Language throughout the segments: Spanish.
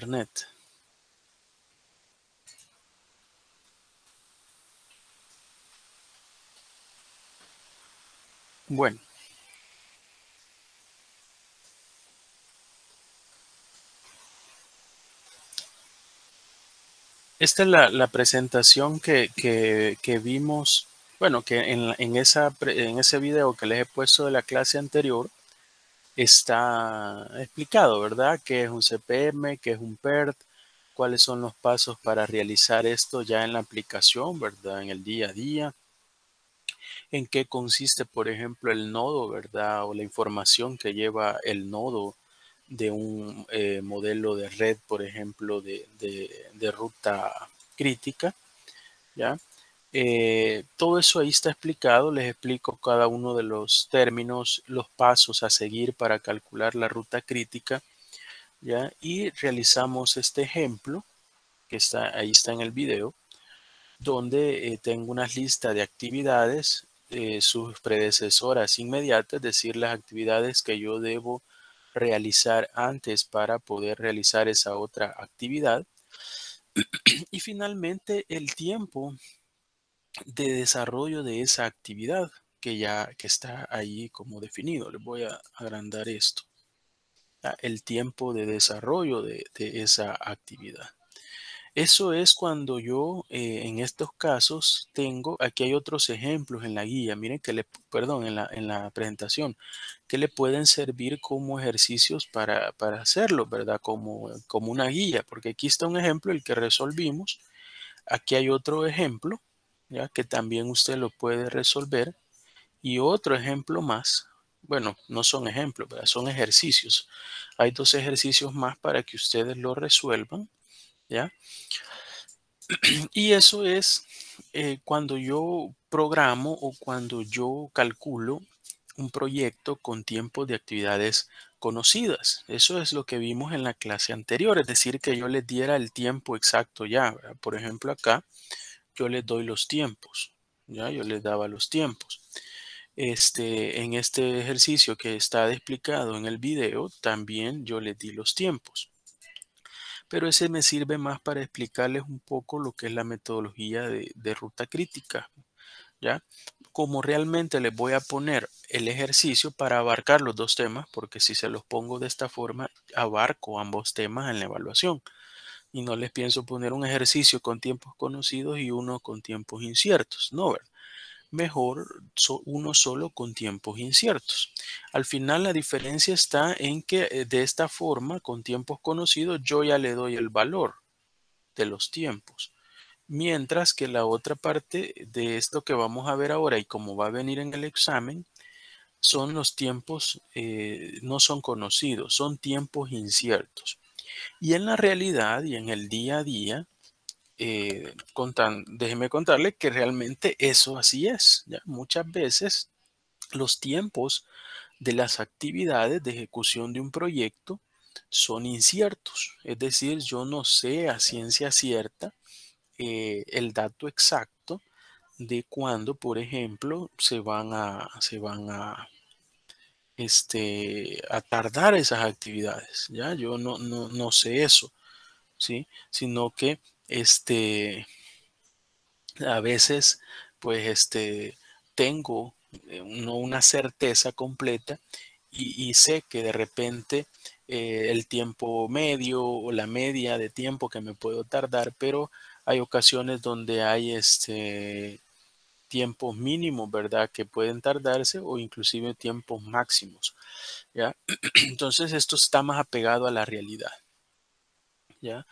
internet. Bueno, esta es la presentación que vimos, bueno, que en ese video que les he puesto de la clase anterior está explicado, ¿verdad? ¿Qué es un CPM? ¿Qué es un PERT? ¿Cuáles son los pasos para realizar esto ya en la aplicación, ¿verdad? En el día a día. ¿En qué consiste, por ejemplo, el nodo, ¿verdad? O la información que lleva el nodo de un modelo de red, por ejemplo, de ruta crítica, ¿ya? Todo eso ahí está explicado, les explico cada uno de los términos, los pasos a seguir para calcular la ruta crítica, ¿ya? Y realizamos este ejemplo que ahí está en el video, donde tengo una lista de actividades, sus predecesoras inmediatas, es decir, las actividades que yo debo realizar antes para poder realizar esa otra actividad. Y finalmente el tiempo de desarrollo de esa actividad que está ahí como definido. Les voy a agrandar esto. El tiempo de desarrollo de esa actividad. Eso es cuando yo, en estos casos, aquí hay otros ejemplos en la guía, miren perdón, en la presentación, que le pueden servir como ejercicios para hacerlo, ¿verdad? Como una guía, porque aquí está un ejemplo, el que resolvimos. Aquí hay otro ejemplo, ya que también usted lo puede resolver. Y otro ejemplo más, bueno, no son ejemplos, ¿verdad? Son ejercicios. Hay dos ejercicios más para que ustedes lo resuelvan, ¿ya? Y eso es cuando yo programo o cuando yo calculo un proyecto con tiempos de actividades conocidas. Eso es lo que vimos en la clase anterior, es decir, que yo les diera el tiempo exacto ya, ¿verdad? Por ejemplo, acá yo les doy los tiempos, ya yo les daba los tiempos. En este ejercicio que está explicado en el video, también yo les di los tiempos. Pero ese me sirve más para explicarles un poco lo que es la metodología de ruta crítica, ¿ya? Como realmente les voy a poner el ejercicio para abarcar los dos temas, porque si se los pongo de esta forma, abarco ambos temas en la evaluación. Y no les pienso poner un ejercicio con tiempos conocidos y uno con tiempos inciertos, ¿no? ¿Verdad? Mejor uno solo con tiempos inciertos. Al final la diferencia está en que de esta forma, con tiempos conocidos, yo ya le doy el valor de los tiempos. Mientras que la otra parte de esto que vamos a ver ahora y como va a venir en el examen, son los tiempos, no son conocidos, son tiempos inciertos. Y en la realidad y en el día a día, déjeme contarle que realmente eso así es, ¿ya? Muchas veces los tiempos de las actividades de ejecución de un proyecto son inciertos, es decir, yo no sé a ciencia cierta el dato exacto de cuándo, por ejemplo, a tardar esas actividades, ¿ya? Yo no sé eso, ¿sí? Sino que, a veces, pues, tengo no una certeza completa y sé que de repente el tiempo medio o la media de tiempo que me puedo tardar, pero hay ocasiones donde hay tiempos mínimos, ¿verdad? Que pueden tardarse o inclusive tiempos máximos, ¿ya? Entonces esto está más apegado a la realidad, ¿ya?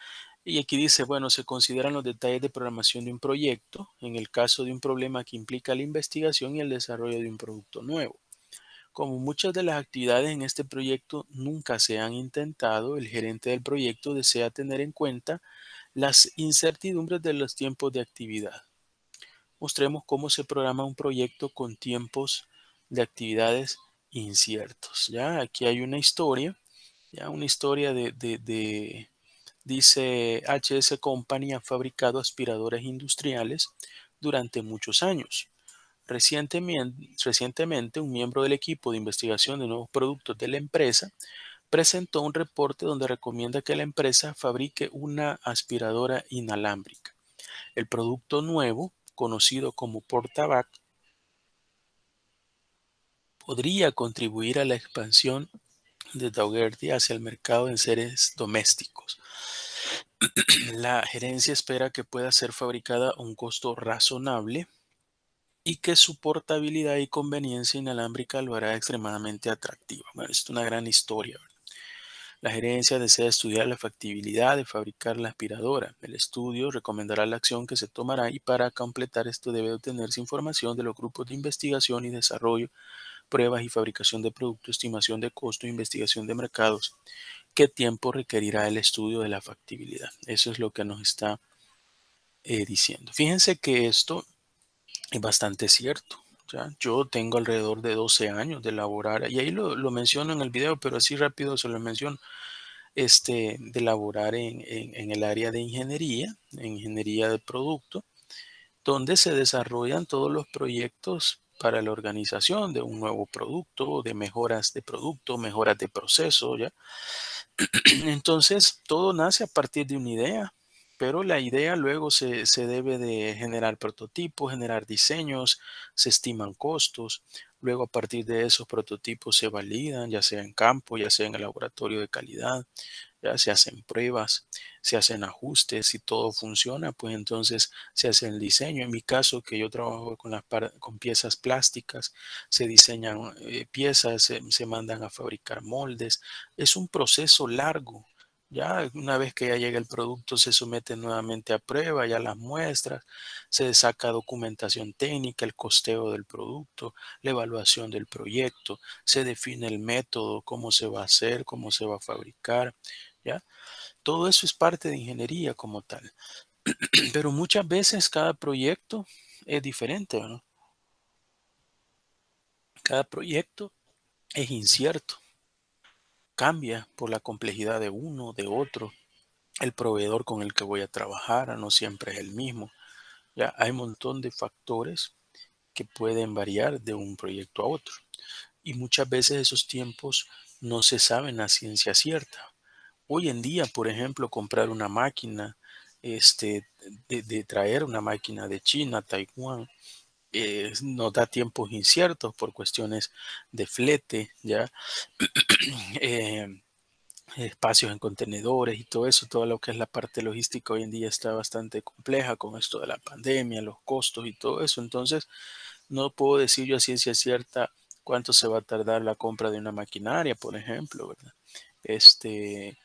Y aquí dice, bueno, se consideran los detalles de programación de un proyecto en el caso de un problema que implica la investigación y el desarrollo de un producto nuevo. Como muchas de las actividades en este proyecto nunca se han intentado, el gerente del proyecto desea tener en cuenta las incertidumbres de los tiempos de actividad. Mostremos cómo se programa un proyecto con tiempos de actividades inciertos. Ya, aquí hay una historia, ya una historia dice HS Company ha fabricado aspiradores industriales durante muchos años. Recientemente, un miembro del equipo de investigación de nuevos productos de la empresa presentó un reporte donde recomienda que la empresa fabrique una aspiradora inalámbrica. El producto nuevo, conocido como Portavac, podría contribuir a la expansión de Daugherty hacia el mercado en seres domésticos. La gerencia espera que pueda ser fabricada a un costo razonable y que su portabilidad y conveniencia inalámbrica lo hará extremadamente atractiva. Bueno, es una gran historia, ¿verdad? La gerencia desea estudiar la factibilidad de fabricar la aspiradora. El estudio recomendará la acción que se tomará y para completar esto debe obtenerse información de los grupos de investigación y desarrollo, pruebas y fabricación de productos, estimación de costo, investigación de mercados. ¿Qué tiempo requerirá el estudio de la factibilidad? Eso es lo que nos está diciendo. Fíjense que esto es bastante cierto. ¿Ya? Yo tengo alrededor de 12 años de laborar, y ahí lo menciono en el video, pero así rápido se lo menciono, de laborar en el área de ingeniería de producto, donde se desarrollan todos los proyectos para la organización de un nuevo producto, de mejoras de producto, mejoras de proceso, ¿ya? Entonces, todo nace a partir de una idea, pero la idea luego se debe de generar prototipos, generar diseños, se estiman costos, luego a partir de esos prototipos se validan, ya sea en campo, ya sea en el laboratorio de calidad, ya se hacen pruebas, se hacen ajustes, si todo funciona, pues entonces se hace el diseño. En mi caso, que yo trabajo con piezas plásticas, se diseñan piezas, se mandan a fabricar moldes. Es un proceso largo. Ya una vez que ya llega el producto, se somete nuevamente a prueba, ya las muestras, se saca documentación técnica, el costeo del producto, la evaluación del proyecto, se define el método, cómo se va a hacer, cómo se va a fabricar. ¿Ya? Todo eso es parte de ingeniería como tal. Pero muchas veces cada proyecto es diferente, ¿no? Cada proyecto es incierto, cambia por la complejidad de uno, de otro. El proveedor con el que voy a trabajar no siempre es el mismo. Ya hay un montón de factores que pueden variar de un proyecto a otro. Y muchas veces esos tiempos no se saben a ciencia cierta. Hoy en día, por ejemplo, comprar una máquina, de traer una máquina de China, Taiwán, nos da tiempos inciertos por cuestiones de flete, ya, eh, espacios en contenedores y todo eso, todo lo que es la parte logística hoy en día está bastante compleja con esto de la pandemia, los costos y todo eso. Entonces, no puedo decir yo a ciencia cierta cuánto se va a tardar la compra de una maquinaria, por ejemplo, ¿verdad? Este,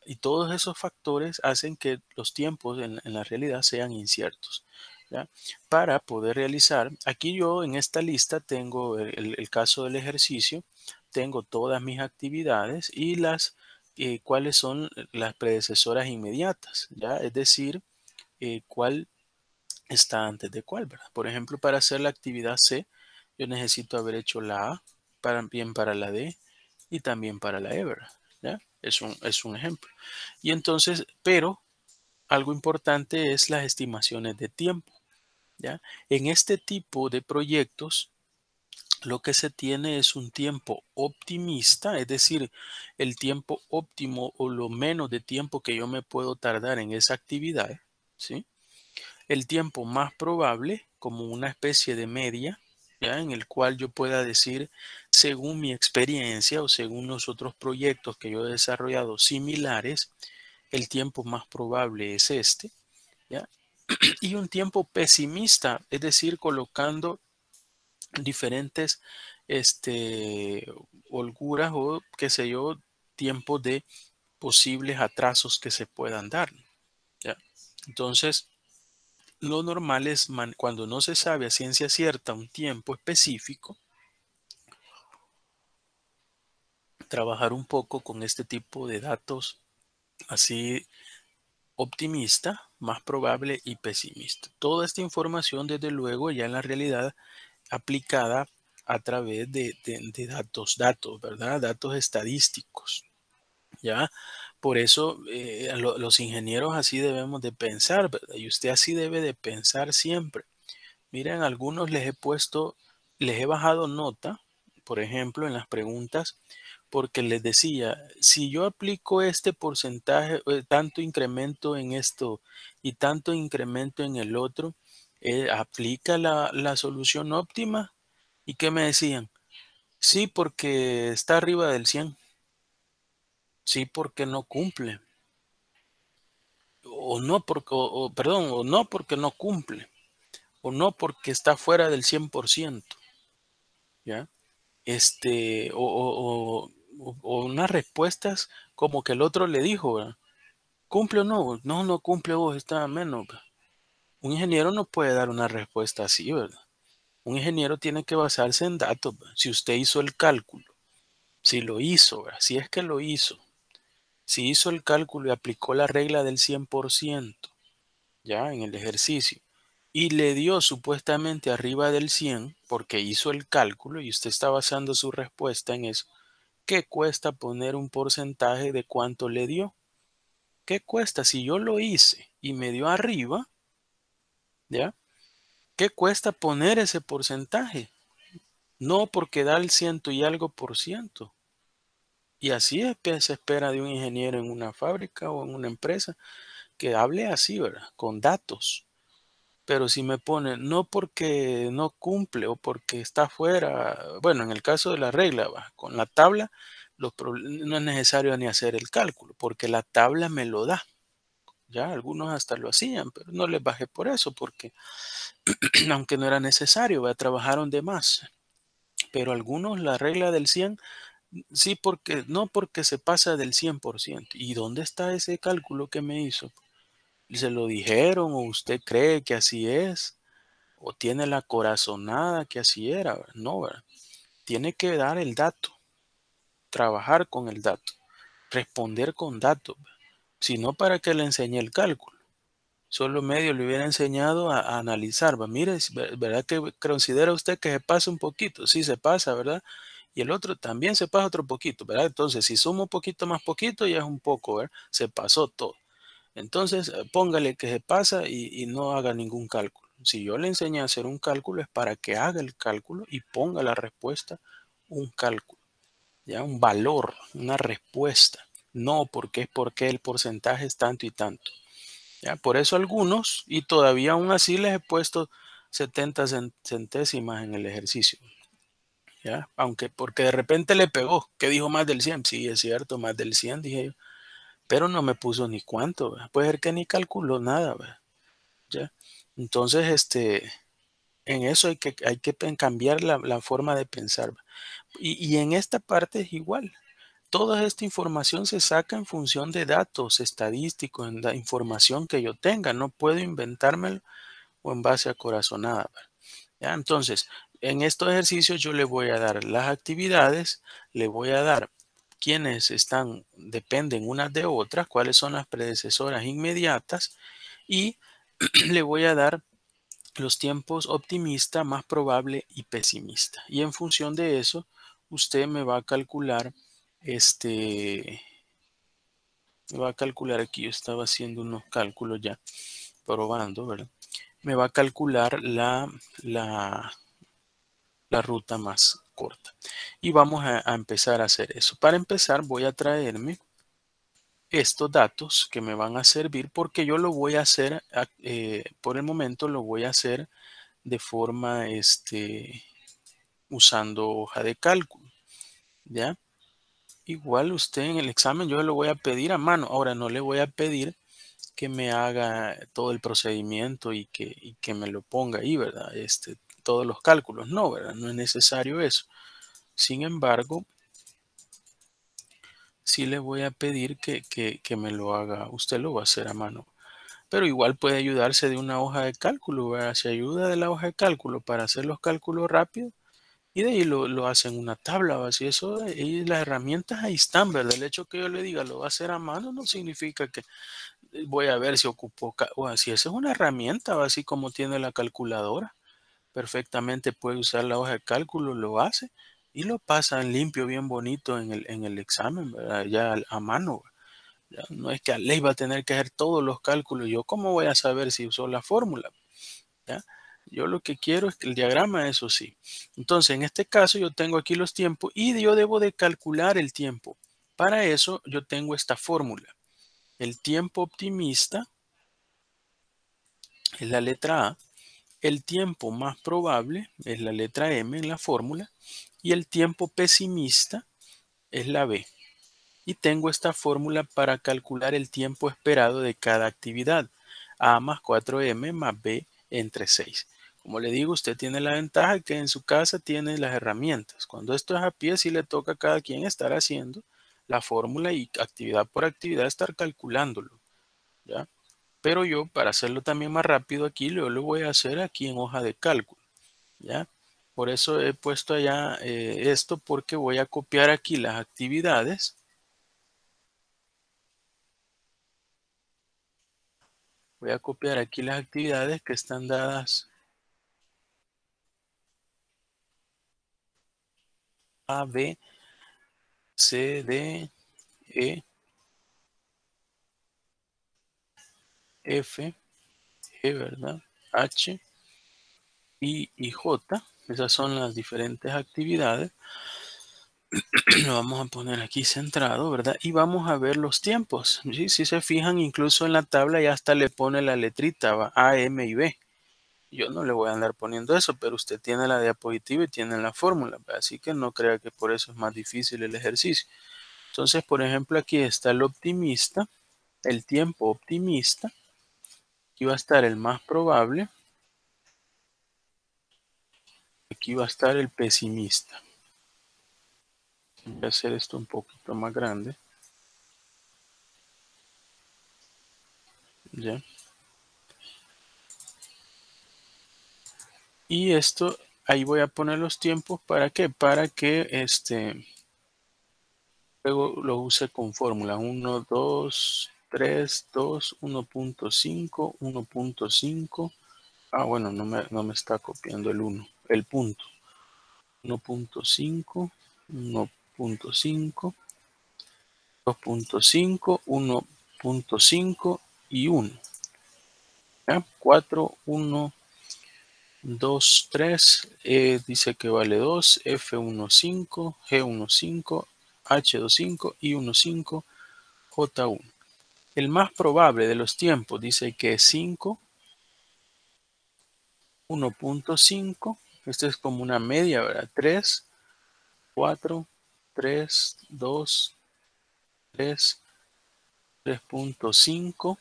y todos esos factores hacen que los tiempos en la realidad sean inciertos. ¿Ya? Para poder realizar, aquí yo en esta lista tengo el caso del ejercicio, tengo todas mis actividades y cuáles son las predecesoras inmediatas, ¿ya? Es decir, cuál está antes de cuál, ¿verdad? Por ejemplo, para hacer la actividad C, yo necesito haber hecho la A, bien para la D y también para la E, ¿verdad? ¿Ya? Es un ejemplo. Y entonces, pero algo importante es las estimaciones de tiempo, ¿ya? En este tipo de proyectos, lo que se tiene es un tiempo optimista, es decir, el tiempo óptimo o lo menos de tiempo que yo me puedo tardar en esa actividad, ¿sí? El tiempo más probable, como una especie de media, ¿ya? En el cual yo pueda decir, según mi experiencia o según los otros proyectos que yo he desarrollado similares, el tiempo más probable es este, ¿ya? Y un tiempo pesimista, es decir, colocando diferentes holguras o qué sé yo, tiempos de posibles atrasos que se puedan dar, ¿ya? Entonces, lo normal es cuando no se sabe a ciencia cierta un tiempo específico, trabajar un poco con este tipo de datos así optimista, más probable y pesimista. Toda esta información, desde luego, ya en la realidad aplicada a través de datos, ¿verdad? Datos estadísticos, ¿ya? Por eso los ingenieros así debemos de pensar, ¿verdad? Y usted así debe de pensar siempre. Miren, algunos les he bajado nota, por ejemplo, en las preguntas, porque les decía, si yo aplico este porcentaje, tanto incremento en esto y tanto incremento en el otro, ¿aplica la solución óptima? ¿Y qué me decían? Sí, porque está arriba del 100. Sí, porque no cumple. O no porque, perdón, o no porque no cumple. O no porque está fuera del 100%. ¿Ya? O unas respuestas como que el otro le dijo, ¿verdad? ¿Cumple o no? No, no cumple, vos está menos. ¿Verdad? Un ingeniero no puede dar una respuesta así, ¿verdad? Un ingeniero tiene que basarse en datos, ¿verdad? Si usted hizo el cálculo, si lo hizo, ¿verdad? Si es que lo hizo, si hizo el cálculo y aplicó la regla del 100%, ya en el ejercicio, y le dio supuestamente arriba del 100 porque hizo el cálculo y usted está basando su respuesta en eso, ¿qué cuesta poner un porcentaje de cuánto le dio? ¿Qué cuesta si yo lo hice y me dio arriba? ¿Ya? ¿Qué cuesta poner ese porcentaje? No porque da el ciento y algo por ciento. Y así es que se espera de un ingeniero en una fábrica o en una empresa que hable así, ¿verdad? Con datos. Pero si me pone no porque no cumple o porque está fuera, bueno, en el caso de la regla, ¿va? Con la tabla, no es necesario ni hacer el cálculo, porque la tabla me lo da. Ya algunos hasta lo hacían, pero no les bajé por eso, porque aunque no era necesario, ¿va? Trabajaron de más. Pero algunos la regla del 100 sí, porque no porque se pasa del 100%. ¿Y dónde está ese cálculo que me hizo? ¿Se lo dijeron o usted cree que así es? ¿O tiene la corazonada que así era? ¿Verdad? No, ¿verdad? Tiene que dar el dato, trabajar con el dato, responder con datos. Si no, ¿para qué le enseñé el cálculo? Solo medio le hubiera enseñado a analizar. ¿Va? Mire, ¿verdad que considera usted que se pasa un poquito? Sí, se pasa, ¿verdad? Y el otro también se pasa otro poquito, ¿verdad? Entonces, si sumo un poquito más poquito, ya es un poco, ¿verdad? Se pasó todo. Entonces, póngale que se pasa y no haga ningún cálculo. Si yo le enseñé a hacer un cálculo es para que haga el cálculo y ponga la respuesta, un cálculo, ya un valor, una respuesta. No porque el porcentaje es tanto y tanto. ¿Ya? Por eso algunos, y todavía aún así les he puesto 70 centésimas en el ejercicio. ¿Ya? Aunque porque de repente le pegó, que dijo más del 100. Sí, es cierto, más del 100, dije yo. Pero no me puso ni cuánto. ¿Verdad? Puede ser que ni calculó nada. ¿Verdad? ¿Ya? Entonces, en eso hay que cambiar la forma de pensar. Y en esta parte es igual. Toda esta información se saca en función de datos estadísticos, en la información que yo tenga. No puedo inventármelo o en base a corazonada. ¿Ya? Entonces, en estos ejercicios yo le voy a dar las actividades, le voy a dar quienes dependen unas de otras, cuáles son las predecesoras inmediatas y le voy a dar los tiempos optimista, más probable y pesimista. Y en función de eso, usted me va a calcular, aquí, yo estaba haciendo unos cálculos ya, probando, ¿verdad? Me va a calcular la ruta más corta. Y vamos a empezar a hacer eso. Para empezar, voy a traerme estos datos que me van a servir porque yo lo voy a hacer, por el momento lo voy a hacer de forma, usando hoja de cálculo, ¿ya? Igual usted en el examen yo lo voy a pedir a mano. Ahora no le voy a pedir que me haga todo el procedimiento y que me lo ponga ahí, ¿verdad? Todos los cálculos, no, ¿verdad? No es necesario eso. Sin embargo, sí le voy a pedir que me lo haga. Usted lo va a hacer a mano. Pero igual puede ayudarse de una hoja de cálculo, ¿verdad? Se ayuda de la hoja de cálculo para hacer los cálculos rápidos y de ahí lo hace en una tabla, ¿va? Si eso, y las herramientas ahí están, ¿verdad? El hecho que yo le diga lo va a hacer a mano no significa que voy a ver si ocupo, o si esa es una herramienta, ¿va? Así como tiene la calculadora, perfectamente puede usar la hoja de cálculo, lo hace y lo pasa en limpio, bien bonito en el examen, ¿verdad? Ya a mano. Ya no es que a ley va a tener que hacer todos los cálculos. Yo, ¿cómo voy a saber si usó la fórmula? ¿Ya? Yo lo que quiero es que el diagrama, eso sí. Entonces, en este caso, yo tengo aquí los tiempos y yo debo de calcular el tiempo. Para eso, yo tengo esta fórmula. El tiempo optimista es la letra A. El tiempo más probable es la letra M en la fórmula. Y el tiempo pesimista es la B. Y tengo esta fórmula para calcular el tiempo esperado de cada actividad. A más 4M más B entre 6. Como le digo, usted tiene la ventaja que en su casa tiene las herramientas. Cuando esto es a pie, sí le toca a cada quien estar haciendo la fórmula y actividad por actividad estar calculándolo, ¿ya? Pero yo, para hacerlo también más rápido aquí, lo voy a hacer aquí en hoja de cálculo, ¿ya? Por eso he puesto allá esto porque voy a copiar aquí las actividades. Voy a copiar aquí las actividades que están dadas A, B, C, D, E, F, G, ¿verdad? H, I y J. Esas son las diferentes actividades. Lo vamos a poner aquí centrado, ¿verdad? Y vamos a ver los tiempos. ¿Sí? Si se fijan, incluso en la tabla ya hasta le pone la letrita, ¿va? A, M y B. Yo no le voy a andar poniendo eso, pero usted tiene la diapositiva y tiene la fórmula, ¿va? Así que no crea que por eso es más difícil el ejercicio. Entonces, por ejemplo, aquí está el optimista, el tiempo optimista. Aquí va a estar el más probable. Aquí va a estar el pesimista. Voy a hacer esto un poquito más grande. ¿Ya? Y esto, ahí voy a poner los tiempos. ¿Para qué? Para que luego lo use con fórmula. 1, 2, 3, 2, 1.5, 1.5. Ah, bueno, no me está copiando el 1, el punto. 1.5, 1.5, 2.5, 1.5 y 1. ¿Ya? 4, 1, 2, 3. Dice que vale 2, F15, G15, H25 y 15, J1. El más probable de los tiempos dice que es 5, 1.5. Esto es como una media, ¿verdad? 3, 4, 3, 2, 3, 3.5,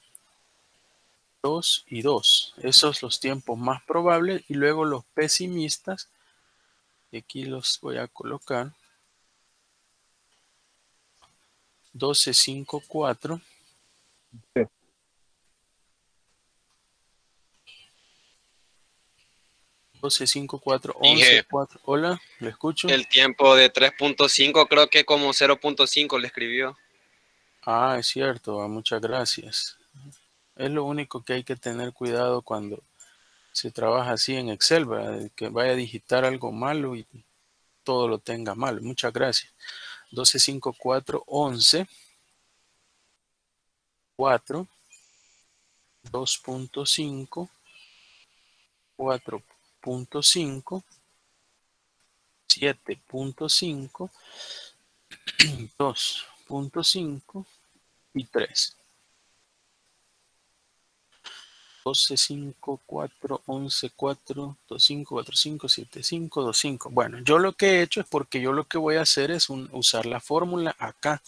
2 y 2. Esos son los tiempos más probables. Y luego los pesimistas, y aquí los voy a colocar. 12, 5, 4. Sí. 12, 5, 4, 11, Dije, 4. Hola, ¿le escucho? el tiempo de 3.5 creo que como 0.5 le escribió. Ah, es cierto, muchas gracias. Es lo único que hay que tener cuidado cuando se trabaja así en Excel, ¿verdad? Que vaya a digitar algo malo y todo lo tenga mal. Muchas gracias. 12, 5, 4, 11, 4, 2.5, 4.5, 7.5, 2.5 y 3. 12, 5, 4, 11, 4, 2, 5, 4, 5, 7, 5, 2, 5. Bueno, yo lo que he hecho es porque yo lo que voy a hacer es usar la fórmula acá.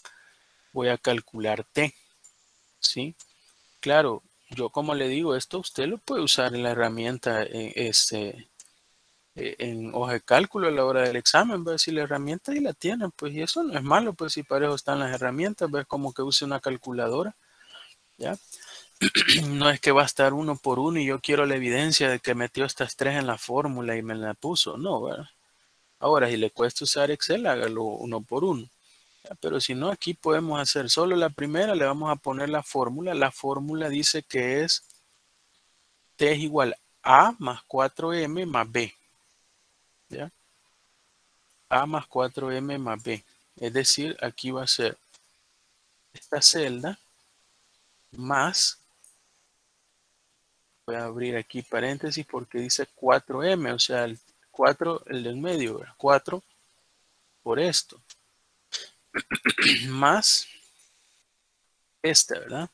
Voy a calcular T, ¿sí? Claro, yo como le digo, esto usted lo puede usar en la herramienta en hoja de cálculo a la hora del examen, ver si la herramienta ahí la tienen, pues, y eso no es malo, pues, si para eso están las herramientas, ver como que use una calculadora, ¿ya? No es que va a estar uno por uno y yo quiero la evidencia de que metió estas tres en la fórmula y me la puso, no, ¿verdad? Ahora, si le cuesta usar Excel, hágalo uno por uno. ¿Ya? Pero si no, aquí podemos hacer solo la primera, le vamos a poner la fórmula. La fórmula dice que es T es igual a más 4M más B, ¿ya? A más 4M más B. Es decir, aquí va a ser esta celda más voy a abrir aquí paréntesis porque dice 4M, o sea, el 4, el del medio, ¿verdad? 4 por esto, más este, ¿verdad?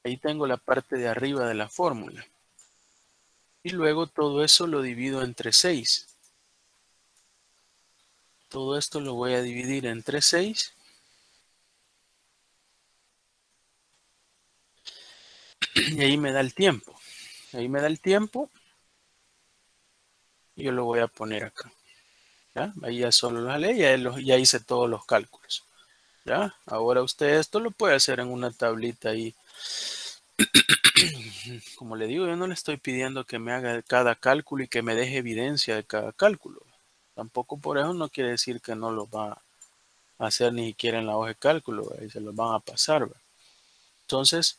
Ahí tengo la parte de arriba de la fórmula. Y luego todo eso lo divido entre 6. Todo esto lo voy a dividir entre 6. Y ahí me da el tiempo. Ahí me da el tiempo. Y yo lo voy a poner acá. ¿Ya? Ahí ya solo la ley. Ya hice todos los cálculos. ¿Ya? Ahora usted esto lo puede hacer en una tablita ahí. Como le digo, yo no le estoy pidiendo que me haga cada cálculo y que me deje evidencia de cada cálculo. Tampoco por eso no quiere decir que no lo va a hacer ni siquiera en la hoja de cálculo. Ahí se los van a pasar. ¿Verdad? Entonces,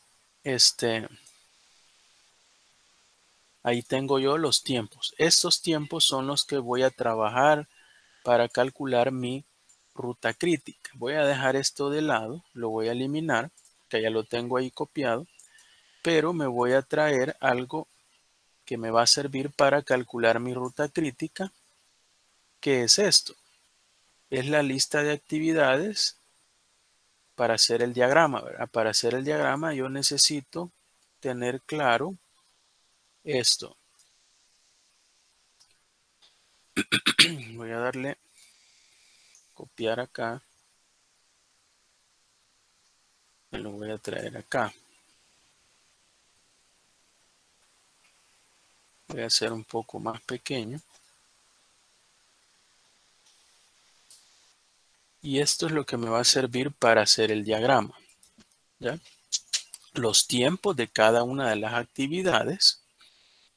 ahí tengo yo los tiempos. Estos tiempos son los que voy a trabajar para calcular mi ruta crítica. Voy a dejar esto de lado, lo voy a eliminar, que ya lo tengo ahí copiado, pero me voy a traer algo que me va a servir para calcular mi ruta crítica. ¿Qué es esto? Es la lista de actividades para hacer el diagrama, ¿verdad? Para hacer el diagrama yo necesito tener claro esto. Voy a darle copiar acá. Me lo voy a traer acá. Voy a hacer un poco más pequeño. Y esto es lo que me va a servir para hacer el diagrama. ¿Ya? Los tiempos de cada una de las actividades.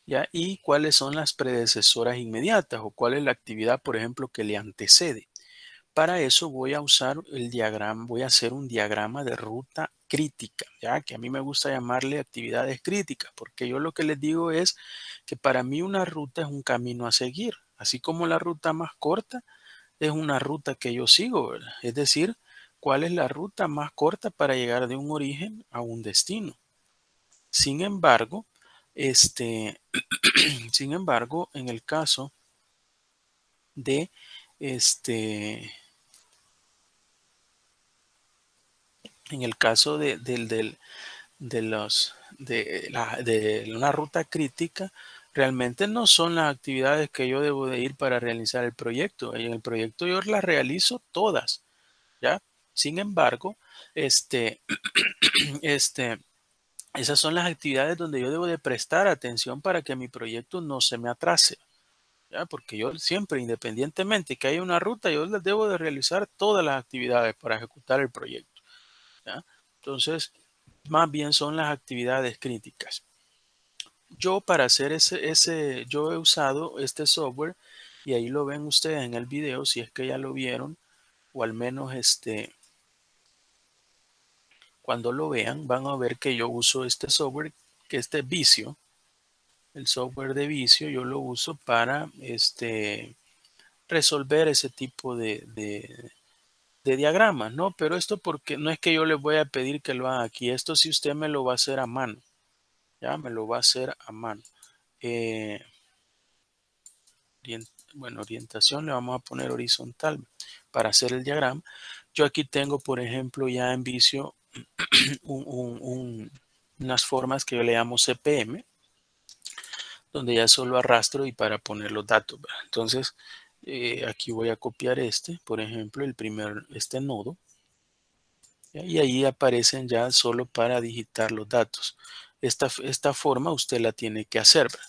¿Ya? Y cuáles son las predecesoras inmediatas o cuál es la actividad, por ejemplo, que le antecede. Para eso voy a usar el diagrama, voy a hacer un diagrama de ruta crítica, ya que a mí me gusta llamarle actividades críticas, porque yo lo que les digo es que para mí una ruta es un camino a seguir, así como la ruta más corta es una ruta que yo sigo, ¿verdad? Es decir, cuál es la ruta más corta para llegar de un origen a un destino. Sin embargo, sin embargo, en el caso de en el caso de una ruta crítica, realmente no son las actividades que yo debo de ir para realizar el proyecto. En el proyecto yo las realizo todas, ¿ya? Sin embargo, esas son las actividades donde yo debo de prestar atención para que mi proyecto no se me atrase, ¿ya? Porque yo siempre, independientemente que haya una ruta, yo les debo de realizar todas las actividades para ejecutar el proyecto, ¿ya? Entonces, más bien son las actividades críticas. Yo para hacer yo he usado este software y ahí lo ven ustedes en el video si es que ya lo vieron o al menos cuando lo vean van a ver que yo uso este software, que este Visio, el software de Visio yo lo uso para resolver ese tipo de diagramas, ¿no? Pero esto porque no es que yo les voy a pedir que lo hagan aquí, esto si usted me lo va a hacer a mano, ya me lo va a hacer a mano. Bueno, orientación le vamos a poner horizontal para hacer el diagrama. Yo aquí tengo, por ejemplo, ya en Visio unas formas que yo le llamo CPM, donde ya solo arrastro y para poner los datos, ¿verdad? Entonces, aquí voy a copiar por ejemplo, este nodo, ¿ya? Y ahí aparecen ya solo para digitar los datos. Esta forma usted la tiene que hacer, ¿verdad?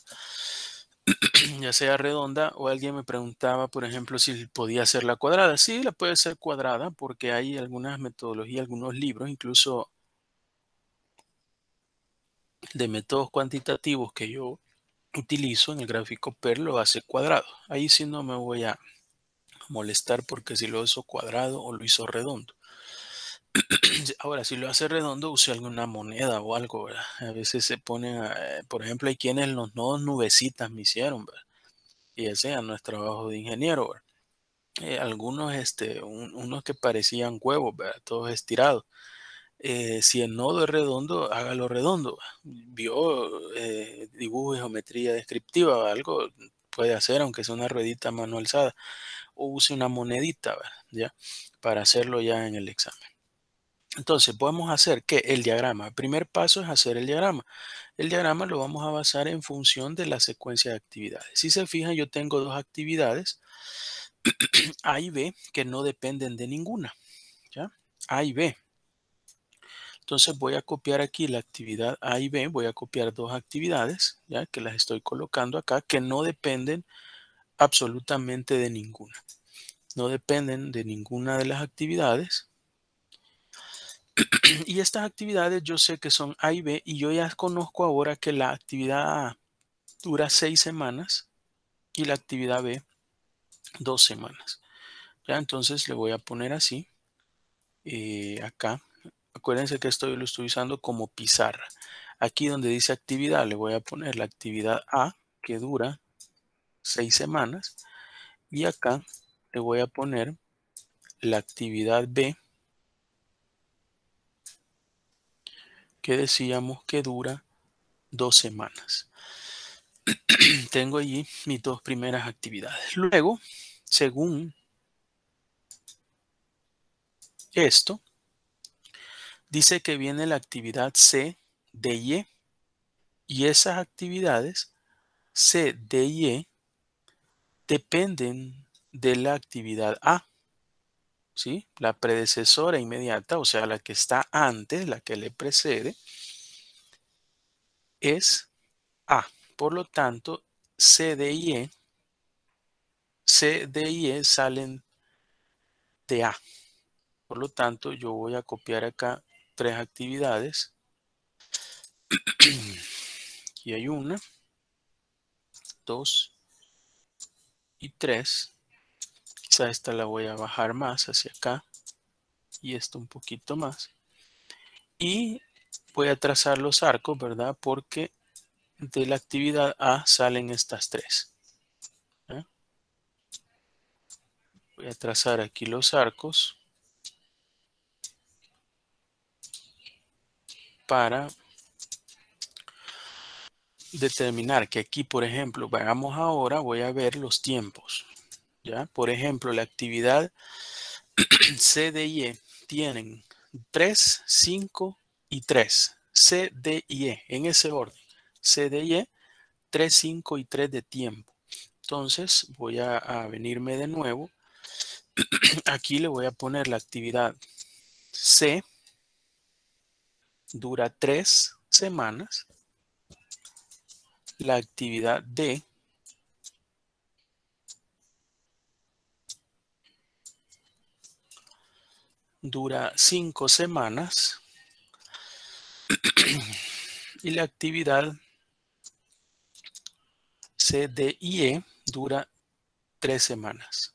Ya sea redonda o alguien me preguntaba, por ejemplo, si podía hacerla cuadrada. Sí, la puede ser cuadrada porque hay algunas metodologías, algunos libros, incluso de métodos cuantitativos que yo utilizo en el gráfico PER lo hace cuadrado. Ahí sí no me voy a molestar porque si lo hizo cuadrado o lo hizo redondo. Ahora, si lo hace redondo, use alguna moneda o algo, ¿verdad? A veces se ponen, por ejemplo, hay quienes los nodos nubecitas me hicieron, ¿verdad? Y ese ya no es trabajo de ingeniero, ¿verdad? Algunos, unos que parecían huevos, ¿verdad? Todos estirados. Si el nodo es redondo, hágalo redondo. Vio dibujo y geometría descriptiva, algo puede hacer, aunque sea una ruedita a mano alzada, o use una monedita, ¿ya? Para hacerlo ya en el examen. Entonces, podemos hacer que el diagrama, el primer paso es hacer el diagrama. El diagrama lo vamos a basar en función de la secuencia de actividades. Si se fijan, yo tengo dos actividades, A y B, que no dependen de ninguna, ¿ya? A y B. Entonces voy a copiar aquí la actividad A y B, voy a copiar dos actividades, ya que las estoy colocando acá, que no dependen absolutamente de ninguna. No dependen de ninguna de las actividades. Y estas actividades yo sé que son A y B y yo ya conozco ahora que la actividad A dura 6 semanas y la actividad B 2 semanas. Ya, entonces le voy a poner así acá. Acuérdense que esto yo lo estoy usando como pizarra. Aquí donde dice actividad le voy a poner la actividad A que dura 6 semanas y acá le voy a poner la actividad B que decíamos que dura 2 semanas. Tengo allí mis dos primeras actividades. Luego, según esto, dice que viene la actividad C, D y E. Y esas actividades C, D y E dependen de la actividad A, ¿sí? La predecesora inmediata, o sea, la que está antes, la que le precede, es A. Por lo tanto, C, D y E salen de A. Por lo tanto, yo voy a copiar acá tres actividades. Aquí hay 1, 2 y 3. Quizá esta la voy a bajar más hacia acá y esto un poquito más. Y voy a trazar los arcos, ¿verdad? Porque de la actividad A salen estas tres. ¿Eh? Voy a trazar aquí los arcos para determinar que aquí, por ejemplo, vamos ahora, voy a ver los tiempos. ¿Ya? Por ejemplo, la actividad C, D y E tienen 3, 5 y 3. C, D y E, en ese orden. C, D y E, 3, 5 y 3 de tiempo. Entonces voy a venirme de nuevo. Aquí le voy a poner la actividad C, dura 3 semanas. La actividad D dura 5 semanas. Y la actividad C, D y E dura 3 semanas.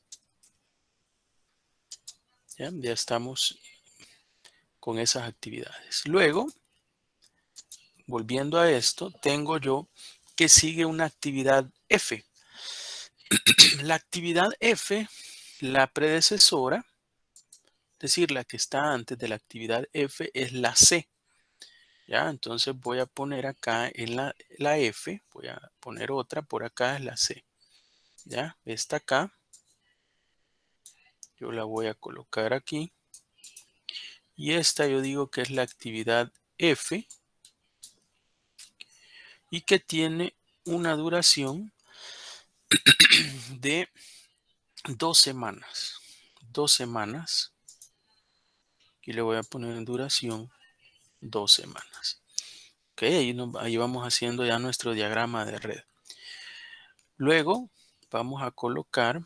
Ya estamos con esas actividades. Luego, volviendo a esto, tengo yo que sigue una actividad F. La actividad F, la predecesora, es decir, la que está antes de la actividad F es la C. ¿Ya? Entonces voy a poner acá en la F, voy a poner otra, por acá es la C. ¿Ya? Esta acá, yo la voy a colocar aquí. Y esta yo digo que es la actividad F y que tiene una duración de 2 semanas. 2 semanas. Aquí le voy a poner en duración 2 semanas. Ok, ahí vamos haciendo ya nuestro diagrama de red. Luego vamos a colocar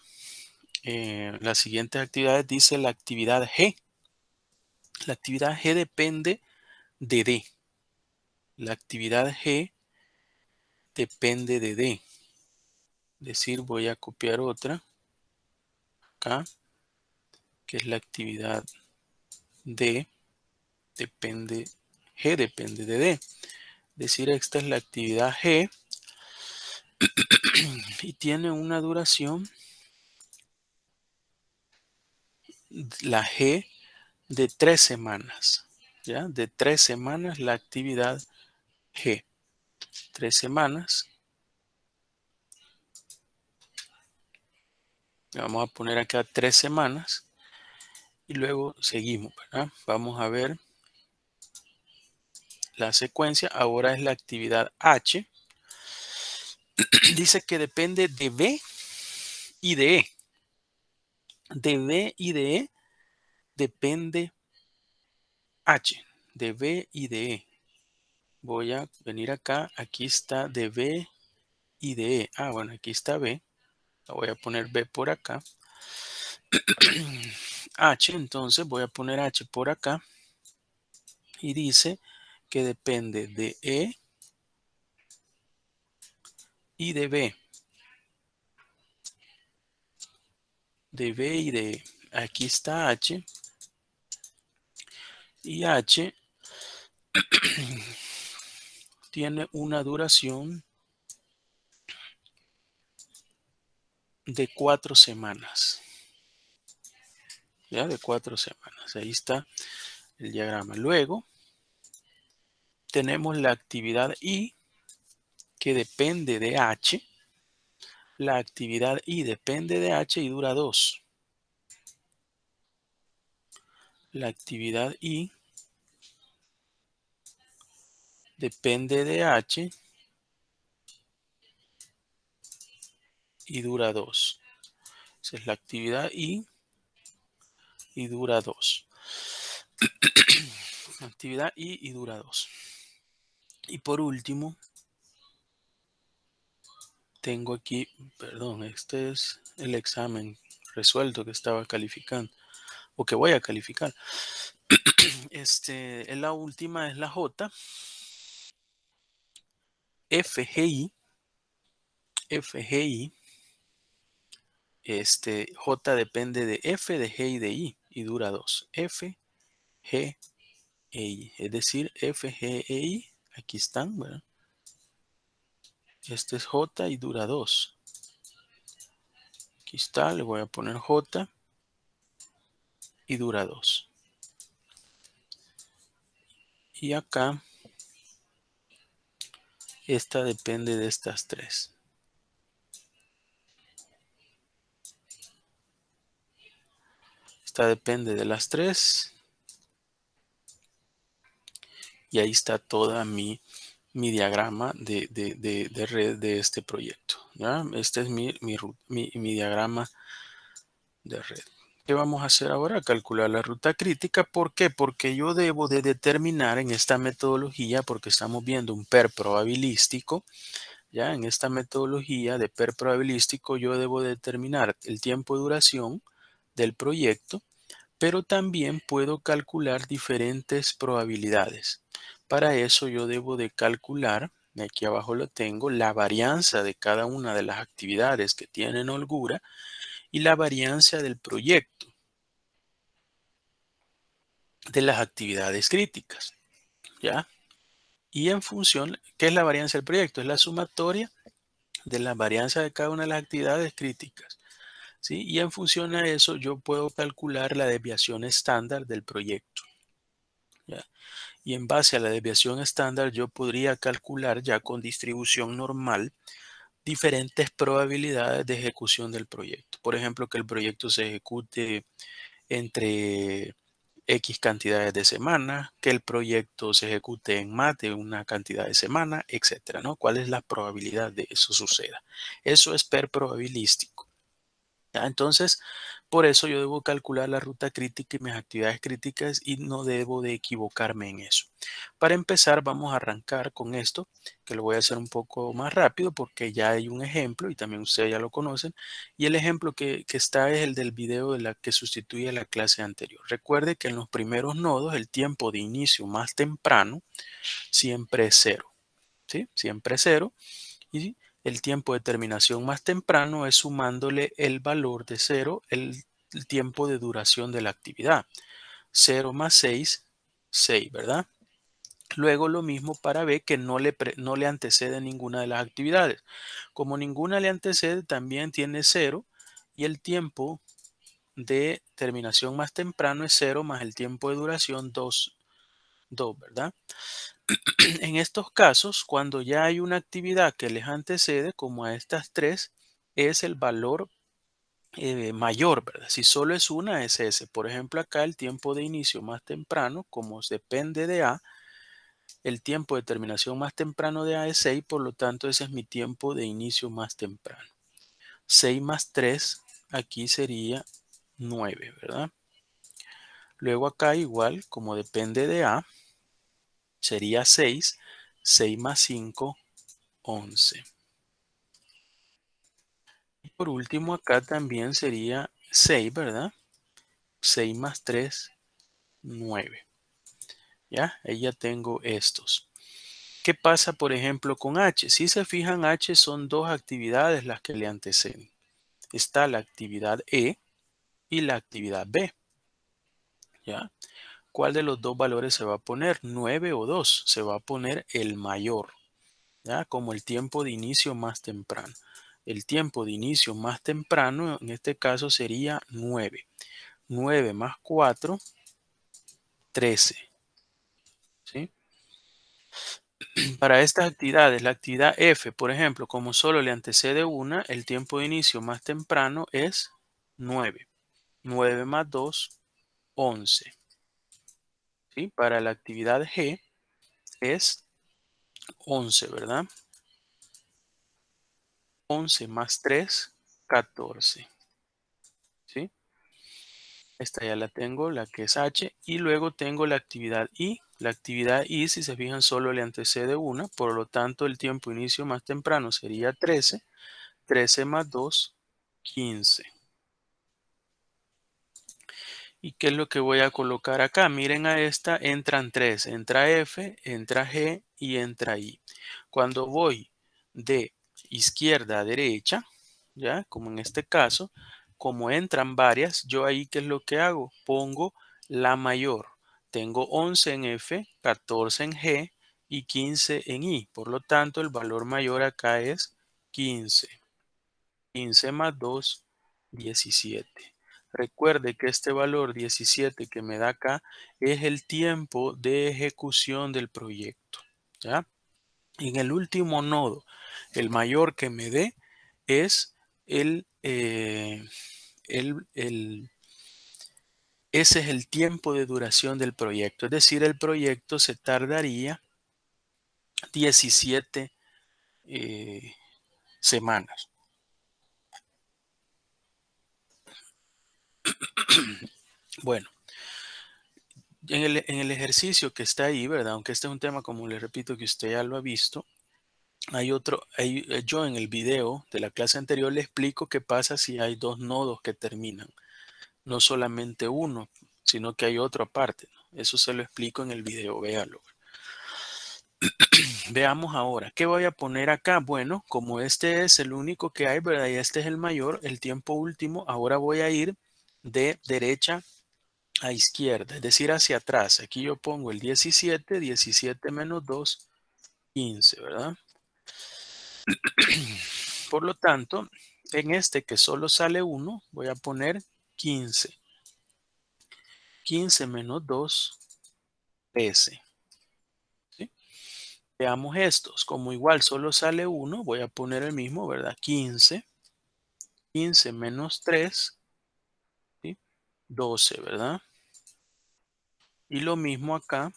las siguientes actividades. Dice la actividad G. La actividad G depende de D. La actividad G depende de D. Es decir, voy a copiar otra acá, que es la actividad D. G depende de D. Es decir, esta es la actividad G y tiene una duración, la G, de 3 semanas. ¿ya? De 3 semanas la actividad G. 3 semanas. Vamos a poner acá 3 semanas. Y luego seguimos, ¿verdad? Vamos a ver la secuencia. Ahora es la actividad H. Dice que depende de B y de E. De B y de E depende H. De B y de E. Voy a venir acá. Aquí está de B y de E. Ah, bueno, aquí está B. Voy a poner B por acá. H, entonces voy a poner H por acá. Y dice que depende de E y de B. De B y de E. Aquí está H. Y H tiene una duración de 4 semanas. Ya, de 4 semanas. Ahí está el diagrama. Luego tenemos la actividad I que depende de H. La actividad I depende de H y dura 2. La actividad I depende de H y dura 2. Esa es la actividad I y dura 2. Actividad I y dura 2. Y por último, tengo aquí, perdón, este es el examen resuelto que estaba calificando o que voy a calificar. La última es la J. FGI. FGI. J depende de F, de G y de I y dura 2. F, G, E, I. Es decir, F, G, E, I. Aquí están, ¿verdad? Este es J y dura 2. Aquí está, le voy a poner J y dura 2. Y acá, esta depende de estas 3. Esta depende de las 3. Y ahí está toda mi diagrama de red de este proyecto. ¿Ya? Este es mi diagrama de red. ¿Qué vamos a hacer ahora? Calcular la ruta crítica. ¿Por qué? Porque yo debo de determinar en esta metodología, porque estamos viendo un PER probabilístico, ya en esta metodología de PER probabilístico yo debo determinar el tiempo de duración del proyecto, pero también puedo calcular diferentes probabilidades. Para eso yo debo de calcular, aquí abajo lo tengo, la varianza de cada una de las actividades que tienen holgura y la varianza del proyecto de las actividades críticas, ¿ya? Y en función, ¿qué es la varianza del proyecto? Es la sumatoria de la varianza de cada una de las actividades críticas, ¿sí? Y en función a eso yo puedo calcular la desviación estándar del proyecto, ¿ya? Y en base a la desviación estándar yo podría calcular ya con distribución normal diferentes probabilidades de ejecución del proyecto. Por ejemplo, que el proyecto se ejecute entre X cantidades de semanas, que el proyecto se ejecute en más de una cantidad de semanas, etcétera, ¿no? ¿Cuál es la probabilidad de eso suceda? Eso es PER probabilístico. ¿Ya? Entonces, por eso yo debo calcular la ruta crítica y mis actividades críticas y no debo de equivocarme en eso. Para empezar, vamos a arrancar con esto, que lo voy a hacer un poco más rápido porque ya hay un ejemplo y también ustedes ya lo conocen. Y el ejemplo que está es el del video de la que sustituye a la clase anterior. Recuerde que en los primeros nodos el tiempo de inicio más temprano siempre es 0. ¿Sí? Siempre es 0. Y el tiempo de terminación más temprano es sumándole el valor de 0, el tiempo de duración de la actividad. 0 más 6, 6, ¿verdad? Luego lo mismo para B, que no le antecede ninguna de las actividades. Como ninguna le antecede, también tiene 0 y el tiempo de terminación más temprano es 0 más el tiempo de duración 2 2, ¿verdad? En estos casos, cuando ya hay una actividad que les antecede, como a estas 3, es el valor mayor, ¿verdad? Si solo es una, es ese. Por ejemplo, acá el tiempo de inicio más temprano, como depende de A, el tiempo de terminación más temprano de A es 6, por lo tanto ese es mi tiempo de inicio más temprano. 6 más 3, aquí sería 9, ¿verdad? Luego acá igual, como depende de A, sería 6. 6 más 5, 11. Y por último acá también sería 6, ¿verdad? 6 más 3, 9. ¿Ya? Ahí ya tengo estos. ¿Qué pasa, por ejemplo, con H? Si se fijan, H son dos actividades las que le anteceden. Está la actividad E y la actividad B. ¿Ya? ¿Cuál de los dos valores se va a poner? 9 o 2. Se va a poner el mayor, ¿ya? Como el tiempo de inicio más temprano. El tiempo de inicio más temprano, en este caso, sería 9. 9 más 4, 13. ¿Sí? Para estas actividades, la actividad F, por ejemplo, como solo le antecede una, el tiempo de inicio más temprano es 9. 9 más 2, 11. ¿Sí? Para la actividad G es 11, ¿verdad? 11 más 3, 14. ¿Sí? Esta ya la tengo, la que es H. Y luego tengo la actividad I. La actividad I, si se fijan, solo le antecede una. Por lo tanto, el tiempo de inicio más temprano sería 13. 13 más 2, 15. ¿Y qué es lo que voy a colocar acá? Miren a esta, entran 3. Entra F, entra G y entra I. Cuando voy de izquierda a derecha, ¿ya? Como en este caso, como entran varias, yo ahí, ¿qué es lo que hago? Pongo la mayor. Tengo 11 en F, 14 en G y 15 en I. Por lo tanto, el valor mayor acá es 15. 15 más 2, 17. Recuerde que este valor 17 que me da acá es el tiempo de ejecución del proyecto, ¿ya? En el último nodo, el mayor que me dé es ese es el tiempo de duración del proyecto. Es decir, el proyecto se tardaría 17 semanas. Bueno, en el ejercicio que está ahí, ¿verdad? Aunque este es un tema, como les repito, que usted ya lo ha visto, yo en el video de la clase anterior le explico qué pasa si hay dos nodos que terminan. No solamente uno, sino que hay otro aparte, ¿no? Eso se lo explico en el video, véalo. Veamos ahora, ¿qué voy a poner acá? Bueno, como este es el único que hay, ¿verdad? Y este es el mayor, el tiempo último, ahora voy a ir de derecha a izquierda, es decir, hacia atrás. Aquí yo pongo el 17, 17 menos 2, 15, ¿verdad? Por lo tanto, en este que solo sale 1, voy a poner 15. 15 menos 2, 13. ¿Sí? Veamos estos. Como igual solo sale 1, voy a poner el mismo, ¿verdad? 15. 15 menos 3, ¿sí? 12, ¿verdad? Y lo mismo acá,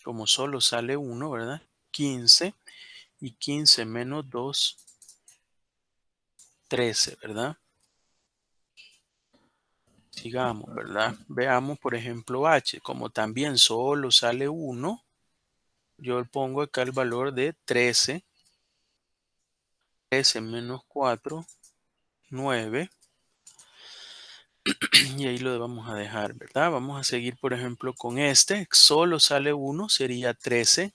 como solo sale 1, ¿verdad? 15 y 15 menos 2, 13, ¿verdad? Sigamos, ¿verdad? Veamos, por ejemplo, H. Como también solo sale 1, yo pongo acá el valor de 13. 13 menos 4, 9. Y ahí lo vamos a dejar, ¿verdad? Vamos a seguir, por ejemplo, con este. Solo sale 1, sería 13.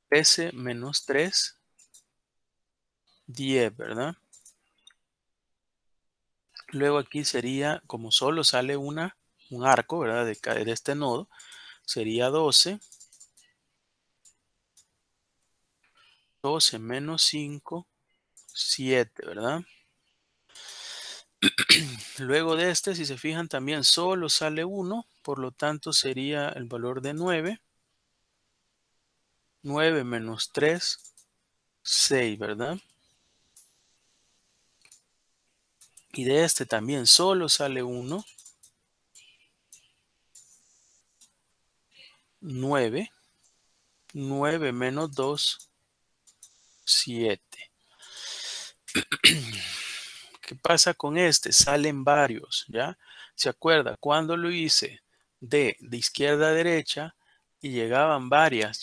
13 menos 3, 10, ¿verdad? Luego aquí sería, como solo sale un arco, ¿verdad? De este nodo, sería 12. 12 menos 5, 7, ¿verdad? Luego de este, si se fijan, también solo sale 1, por lo tanto sería el valor de 9. 9 menos 3, 6, ¿verdad? Y de este también solo sale 1. 9. 9 menos 2, 7. ¿Qué pasa con este? Salen varios, ¿ya? ¿Se acuerda? Cuando lo hice de izquierda a derecha y llegaban varias,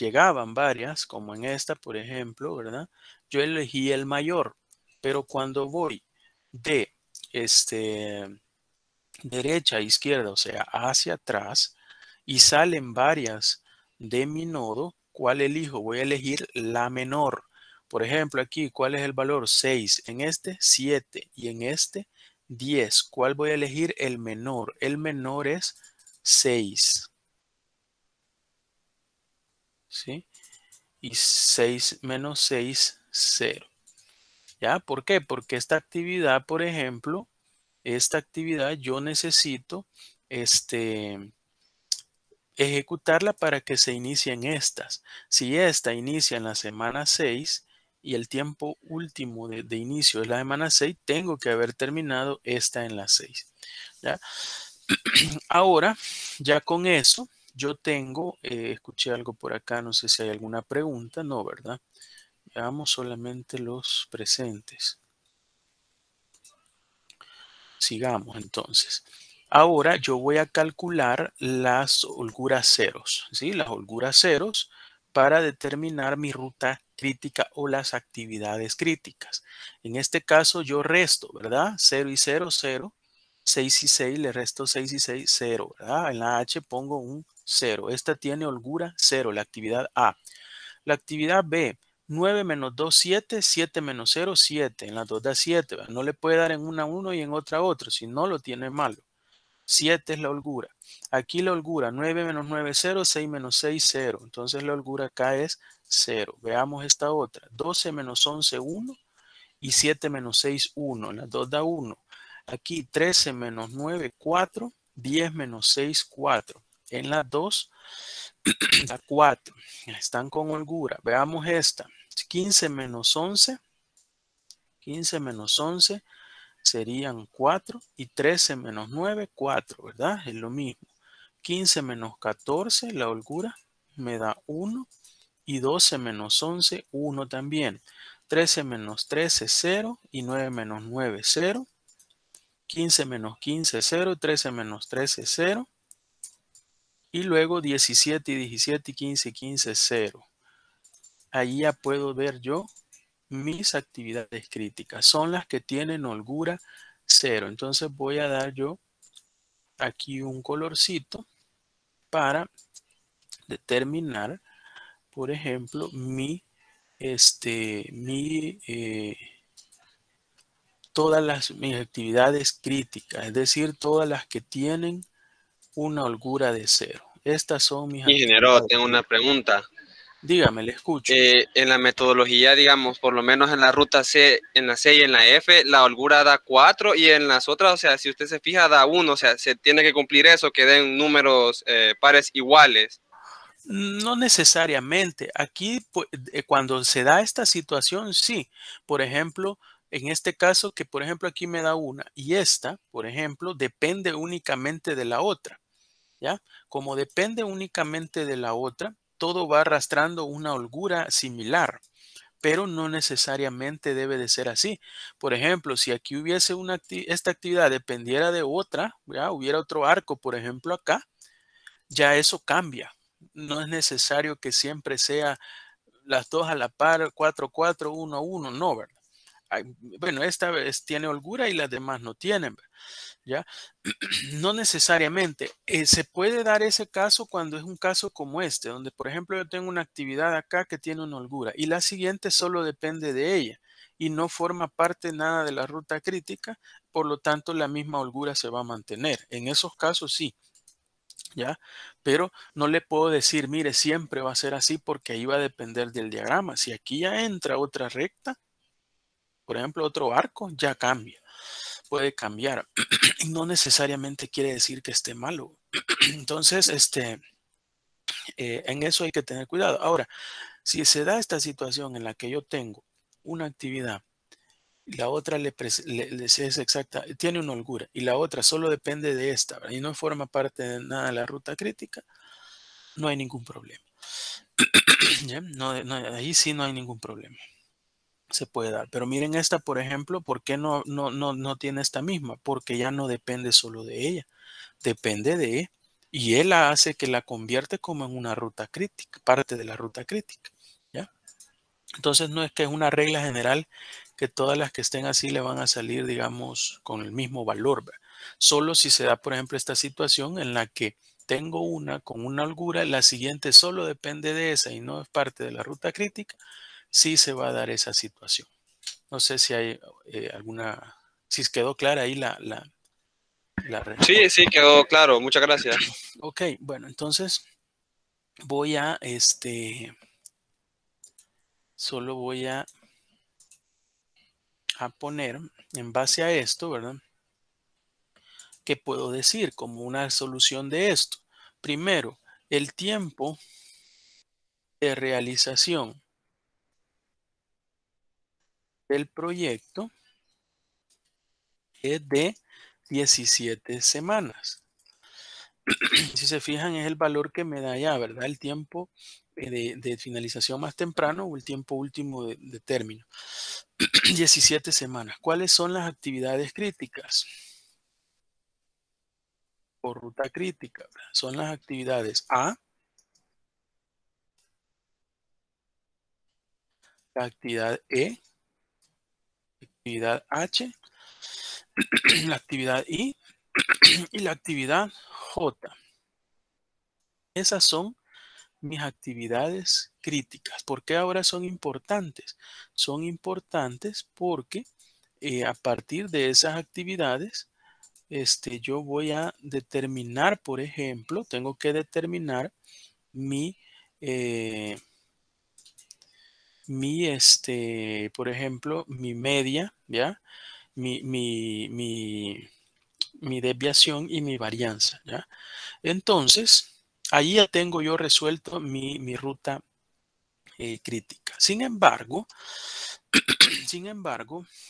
como en esta, por ejemplo, ¿verdad? Yo elegí el mayor, pero cuando voy de derecha a izquierda, o sea, hacia atrás, y salen varias de mi nodo, ¿cuál elijo? Voy a elegir la menor. Por ejemplo, aquí, ¿cuál es el valor? 6. En este, 7. Y en este, 10. ¿Cuál voy a elegir? El menor. El menor es 6. ¿Sí? Y 6 menos 6, 0. ¿Ya? ¿Por qué? Porque esta actividad, por ejemplo, esta actividad yo necesito ejecutarla para que se inicien estas. Si esta inicia en la semana 6 y el tiempo último de inicio es la semana 6, tengo que haber terminado esta en la 6. ¿Ya? Ahora, ya con eso, yo tengo, escuché algo por acá, no sé si hay alguna pregunta, no, ¿verdad? Veamos solamente los presentes. Sigamos entonces. Ahora yo voy a calcular las holguras ceros, ¿sí? Las holguras ceros para determinar mi ruta crítica o las actividades críticas. En este caso yo resto, ¿verdad? 0 y 0, 0. 6 y 6, le resto 6 y 6, 0, ¿verdad? En la H pongo un 0. Esta tiene holgura 0, la actividad A. La actividad B, 9 menos 2, 7, 7 menos 0, 7. En las dos da 7. ¿Verdad? No le puede dar en una 1 y en otra otro, si no lo tiene malo. 7 es la holgura. Aquí la holgura, 9 menos 9, 0, 6 menos 6, 0. Entonces la holgura acá es 0. Veamos esta otra. 12 menos 11, 1 y 7 menos 6, 1. En las dos da 1. Aquí 13 menos 9, 4. 10 menos 6, 4. En las dos da 4. Están con holgura. Veamos esta. 15 menos 11. 15 menos 11 serían 4 y 13 menos 9, 4, ¿verdad? Es lo mismo. 15 menos 14, la holgura me da 1 y 12 menos 11, 1 también. 13 menos 13, 0 y 9 menos 9, 0. 15 menos 15, 0. 13 menos 13, 0. Y luego 17 y 17 y 15 y 15, 0. Ahí ya puedo ver yo mis actividades críticas. Son las que tienen holgura 0. Entonces voy a dar yo aquí un colorcito para determinar, por ejemplo, todas mis actividades críticas, es decir, todas las que tienen una holgura de 0. Estas son mis Ingeniero, actividades. tengo una pregunta. Dígame, le escucho. En la metodología, digamos, por lo menos en la ruta C, en la C y en la F, la holgura da 4 y en las otras, o sea, si usted se fija, da 1, o sea, se tiene que cumplir eso, que den números pares iguales. No necesariamente. Aquí, cuando se da esta situación, sí. Por ejemplo, en este caso, que por ejemplo aquí me da una y esta, por ejemplo, depende únicamente de la otra. ¿Ya? Como depende únicamente de la otra, todo va arrastrando una holgura similar, pero no necesariamente debe de ser así. Por ejemplo, si aquí hubiese esta actividad dependiera de otra, ¿ya? Hubiera otro arco, por ejemplo, acá, ya eso cambia. No es necesario que siempre sea las dos a la par, 4, 4, 1, 1, no, ¿verdad? Bueno, esta vez tiene holgura y las demás no tienen, ¿ya? No necesariamente. Se puede dar ese caso cuando es un caso como este, donde por ejemplo yo tengo una actividad acá que tiene una holgura y la siguiente solo depende de ella y no forma parte nada de la ruta crítica, por lo tanto la misma holgura se va a mantener. En esos casos sí, ¿ya? Pero no le puedo decir, mire, siempre va a ser así porque ahí va a depender del diagrama. Si aquí ya entra otra recta, por ejemplo otro arco, ya cambia. puede cambiar y no necesariamente quiere decir que esté malo. Entonces, en eso hay que tener cuidado. Ahora, si se da esta situación en la que yo tengo una actividad y la otra es exacta, tiene una holgura y la otra solo depende de esta, ¿verdad? Y no forma parte de nada de la ruta crítica, no hay ningún problema. ¿Ya? Ahí sí no hay ningún problema. Se puede dar. Pero miren esta, por ejemplo, ¿por qué no tiene esta misma? Porque ya no depende solo de ella, depende de él. Y él la hace que la convierte como en una ruta crítica, parte de la ruta crítica. ¿Ya? Entonces no es que es una regla general que todas las que estén así le van a salir, digamos, con el mismo valor, ¿verdad? Solo si se da, por ejemplo, esta situación en la que tengo una con una holgura, la siguiente solo depende de esa y no es parte de la ruta crítica, sí se va a dar esa situación. No sé si hay alguna, si quedó clara ahí la Sí, respuesta. sí, quedó claro. Muchas gracias. Ok, bueno, entonces voy a, solo voy a poner en base a esto, ¿verdad? ¿Qué puedo decir como una solución de esto? Primero, el tiempo de realización del proyecto es de 17 semanas. Si se fijan, es el valor que me da ya, ¿verdad? El tiempo de finalización más temprano o el tiempo último de término. 17 semanas. ¿Cuáles son las actividades críticas? Por ruta crítica, ¿verdad? Son las actividades A, la actividad E, actividad H, la actividad I y la actividad J. Esas son mis actividades críticas. ¿Por qué ahora son importantes? Son importantes porque a partir de esas actividades, yo voy a determinar, por ejemplo, tengo que determinar mi, eh, por ejemplo, mi media, ¿ya? Mi desviación y mi varianza, ¿ya? Entonces, ahí ya tengo yo resuelto mi ruta crítica. Sin embargo,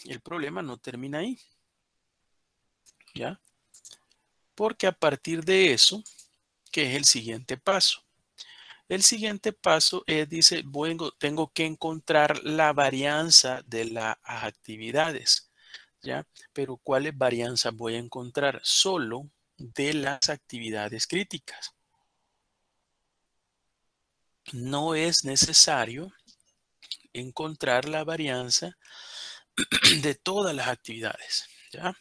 el problema no termina ahí, ¿ya? Porque a partir de eso, ¿qué es el siguiente paso? El siguiente paso es, dice, bueno, tengo que encontrar la varianza de las actividades, ¿ya? Pero ¿cuáles varianzas voy a encontrar? Solo de las actividades críticas. No es necesario encontrar la varianza de todas las actividades, ¿ya?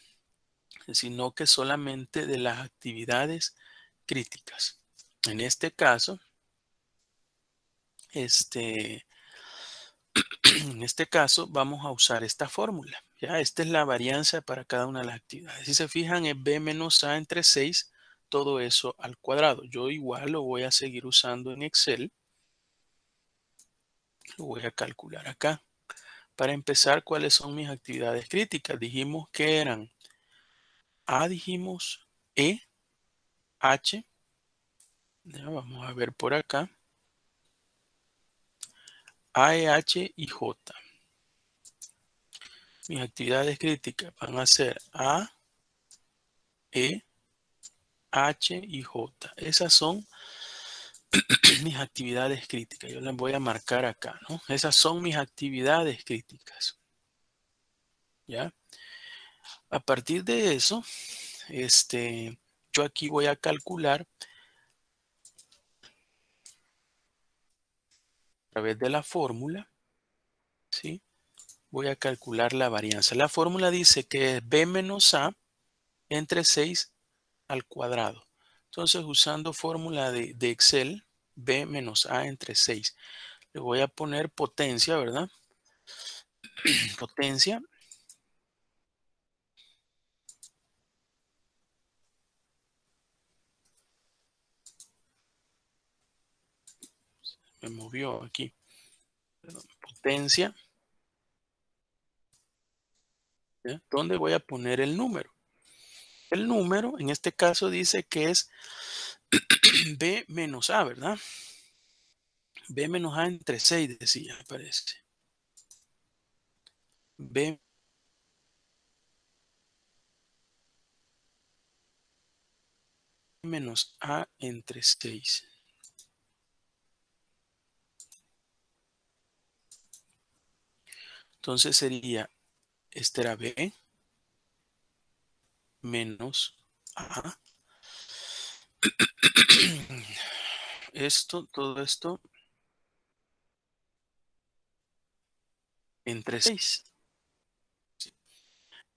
Sino que solamente de las actividades críticas. En este caso, en este caso vamos a usar esta fórmula. ¿Ya? Esta es la varianza para cada una de las actividades. Si se fijan, es B menos A entre 6, todo eso al cuadrado. Yo igual lo voy a seguir usando en Excel. Lo voy a calcular acá. Para empezar, ¿cuáles son mis actividades críticas? Dijimos que eran A, dijimos E, H. Ya, vamos a ver por acá. A, E, H y J. Mis actividades críticas van a ser A, E, H y J. Esas son mis actividades críticas. Yo las voy a marcar acá, ¿no? Esas son mis actividades críticas. ¿Ya? A partir de eso, yo aquí voy a calcular a través de la fórmula, ¿sí? Voy a calcular la varianza. La fórmula dice que es B menos A entre 6 al cuadrado. Entonces, usando fórmula de Excel, B menos A entre 6. Le voy a poner potencia, ¿verdad? Potencia. Me movió aquí. Perdón, potencia ¿ya? ¿Dónde voy a poner el número? El número, en este caso, dice que es B menos A, ¿verdad? B menos A entre 6, decía, me parece. B menos A entre 6. Entonces sería, este era B menos A. Esto, todo esto entre 6.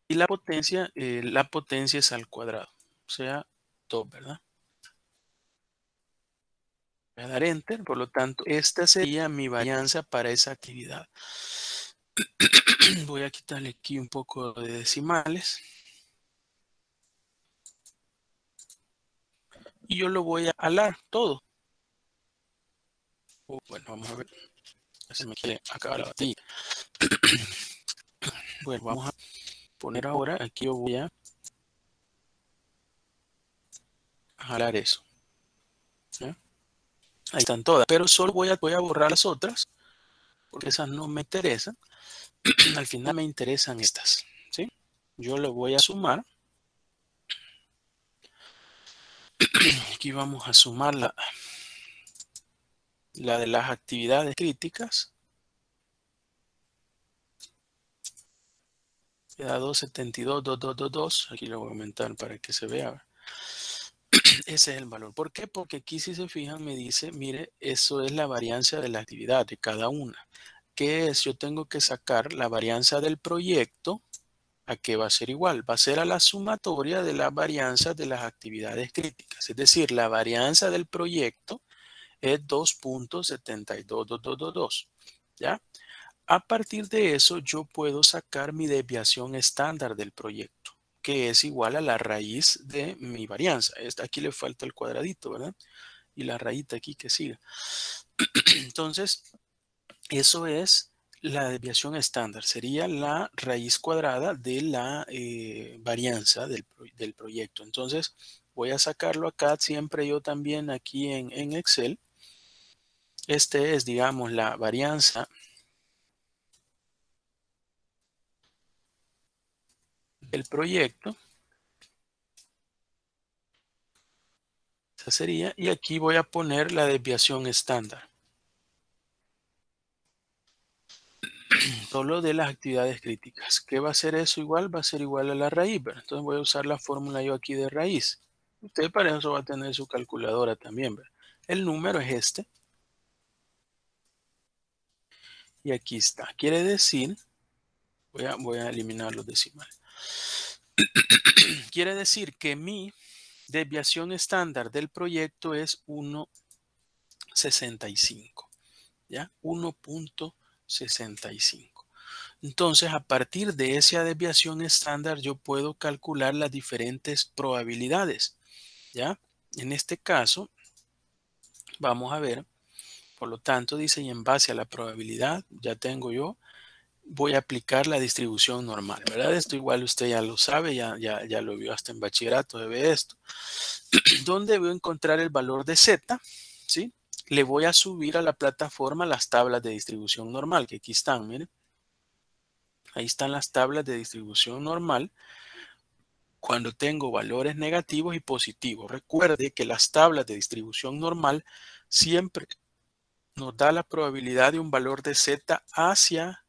Y la potencia es al cuadrado, o sea, 2, ¿verdad? Voy a dar Enter, por lo tanto, esta sería mi varianza para esa actividad. Voy a quitarle aquí un poco de decimales. Y yo lo voy a alar todo. Bueno, vamos a ver. Se me quiere acabar la batería. Bueno, vamos a poner ahora, aquí yo voy a jalar eso. ¿Ya? Ahí están todas, pero solo voy a borrar las otras, porque esas no me interesan. Al final me interesan estas, ¿sí? Yo le voy a sumar. Aquí vamos a sumar la de las actividades críticas. Queda 272, 2222. Aquí lo voy a aumentar para que se vea. Ese es el valor. ¿Por qué? Porque aquí, si se fijan, me dice, mire, eso es la varianza de la actividad de cada una. ¿Qué es? Yo tengo que sacar la varianza del proyecto. ¿A qué va a ser igual? Va a ser a la sumatoria de las varianzas de las actividades críticas. Es decir, la varianza del proyecto es 2.722222. ¿Ya? A partir de eso, yo puedo sacar mi desviación estándar del proyecto, que es igual a la raíz de mi varianza. Aquí le falta el cuadradito, ¿verdad? Y la rayita aquí que siga. Entonces, eso es la desviación estándar. Sería la raíz cuadrada de la varianza del proyecto. Entonces, voy a sacarlo acá, siempre yo también aquí en Excel. Este es, digamos, la varianza del proyecto. Esa sería, y aquí voy a poner la desviación estándar. Solo de las actividades críticas. ¿Qué va a ser eso igual? Va a ser igual a la raíz, ¿verdad? Entonces voy a usar la fórmula yo aquí de raíz. Usted para eso va a tener su calculadora también, ¿verdad? El número es este. Y aquí está. Quiere decir, voy a eliminar los decimales. Quiere decir que mi desviación estándar del proyecto es 1.65. ¿Ya? 1.65. Entonces, a partir de esa desviación estándar, yo puedo calcular las diferentes probabilidades, ¿ya? En este caso, vamos a ver, por lo tanto, dice, y en base a la probabilidad, ya tengo yo, voy a aplicar la distribución normal, ¿verdad? Esto igual usted ya lo sabe, ya lo vio hasta en bachillerato, se ve esto. ¿Dónde voy a encontrar el valor de Z? ¿Sí? Le voy a subir a la plataforma las tablas de distribución normal, que aquí están, miren. Ahí están las tablas de distribución normal cuando tengo valores negativos y positivos. Recuerde que las tablas de distribución normal siempre nos da la probabilidad de un valor de Z hacia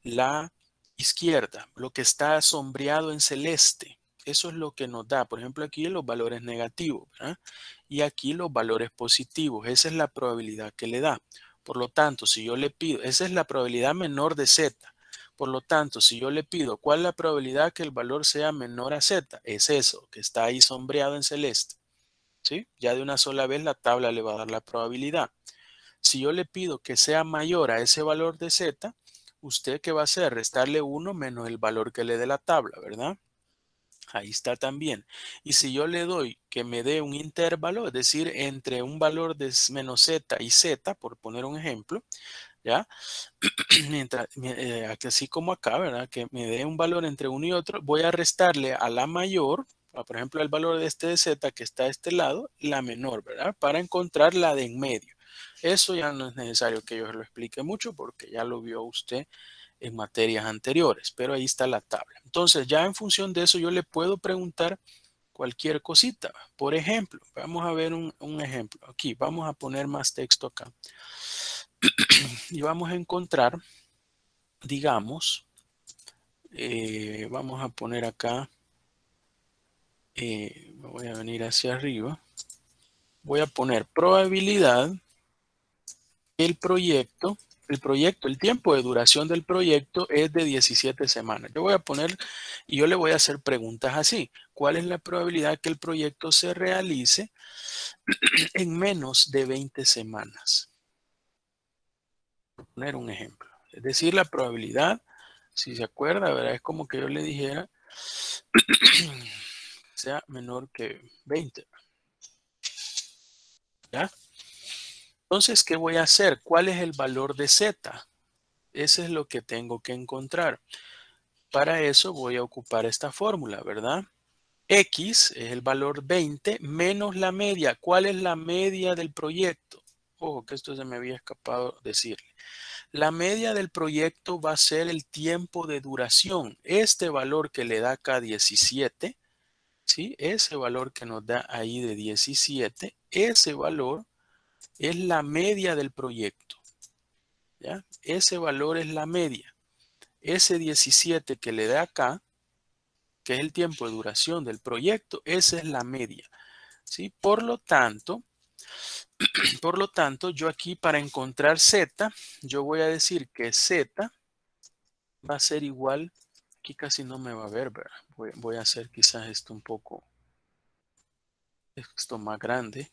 la izquierda, lo que está sombreado en celeste. Eso es lo que nos da, por ejemplo, aquí los valores negativos, ¿verdad? Y aquí los valores positivos. Esa es la probabilidad que le da. Por lo tanto, si yo le pido, esa es la probabilidad menor de Z. Por lo tanto, si yo le pido, ¿cuál es la probabilidad que el valor sea menor a Z? Es eso, que está ahí sombreado en celeste. ¿Sí? Ya de una sola vez la tabla le va a dar la probabilidad. Si yo le pido que sea mayor a ese valor de Z, ¿usted qué va a hacer? Restarle 1 menos el valor que le dé la tabla, ¿verdad? Ahí está también. Y si yo le doy que me dé un intervalo, es decir, entre un valor de menos Z y Z, por poner un ejemplo, ¿ya? Mientras, así como acá, ¿verdad? Que me dé un valor entre uno y otro, voy a restarle a la mayor, por ejemplo, el valor de este de z que está a este lado, la menor, ¿verdad? Para encontrar la de en medio. Eso ya no es necesario que yo lo explique mucho porque ya lo vio usted en materias anteriores, pero ahí está la tabla. Entonces, ya en función de eso, yo le puedo preguntar cualquier cosita. Por ejemplo, vamos a ver un ejemplo. Aquí, vamos a poner más texto acá. Y vamos a encontrar, digamos, vamos a poner acá, me voy a venir hacia arriba. Voy a poner probabilidad, el proyecto, el tiempo de duración del proyecto es de 17 semanas. Yo voy a poner y yo le voy a hacer preguntas así. ¿Cuál es la probabilidad que el proyecto se realice en menos de 20 semanas? Voy a poner un ejemplo. Es decir, la probabilidad, si se acuerda, ¿verdad? Es como que yo le dijera sea menor que 20. ¿Ya? Entonces, ¿qué voy a hacer? ¿Cuál es el valor de Z? Ese es lo que tengo que encontrar. Para eso voy a ocupar esta fórmula, ¿verdad? X es el valor 20 menos la media. ¿Cuál es la media del proyecto? Ojo, que esto se me había escapado decirle. La media del proyecto va a ser el tiempo de duración. Este valor que le da acá 17, ¿sí? Ese valor que nos da ahí de 17, ese valor es la media del proyecto. ¿Ya? Ese valor es la media. Ese 17 que le da acá, que es el tiempo de duración del proyecto, esa es la media. ¿Sí? Por lo tanto, yo aquí para encontrar Z, yo voy a decir que Z va a ser igual, aquí casi no me va a ver, ¿verdad? Voy a hacer quizás esto un poco, esto más grande.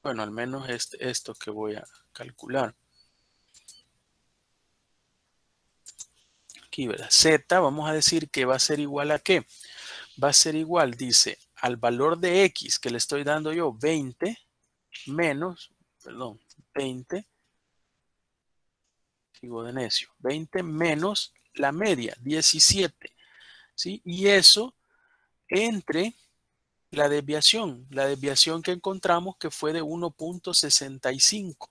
Bueno, al menos esto que voy a calcular. Aquí, ¿verdad? Z, vamos a decir que va a ser igual a ¿qué? Va a ser igual, dice, al valor de X que le estoy dando yo, 20 menos, perdón, 20, sigo de necio, 20 menos la media, 17, ¿sí? Y eso entre la desviación que encontramos que fue de 1.65,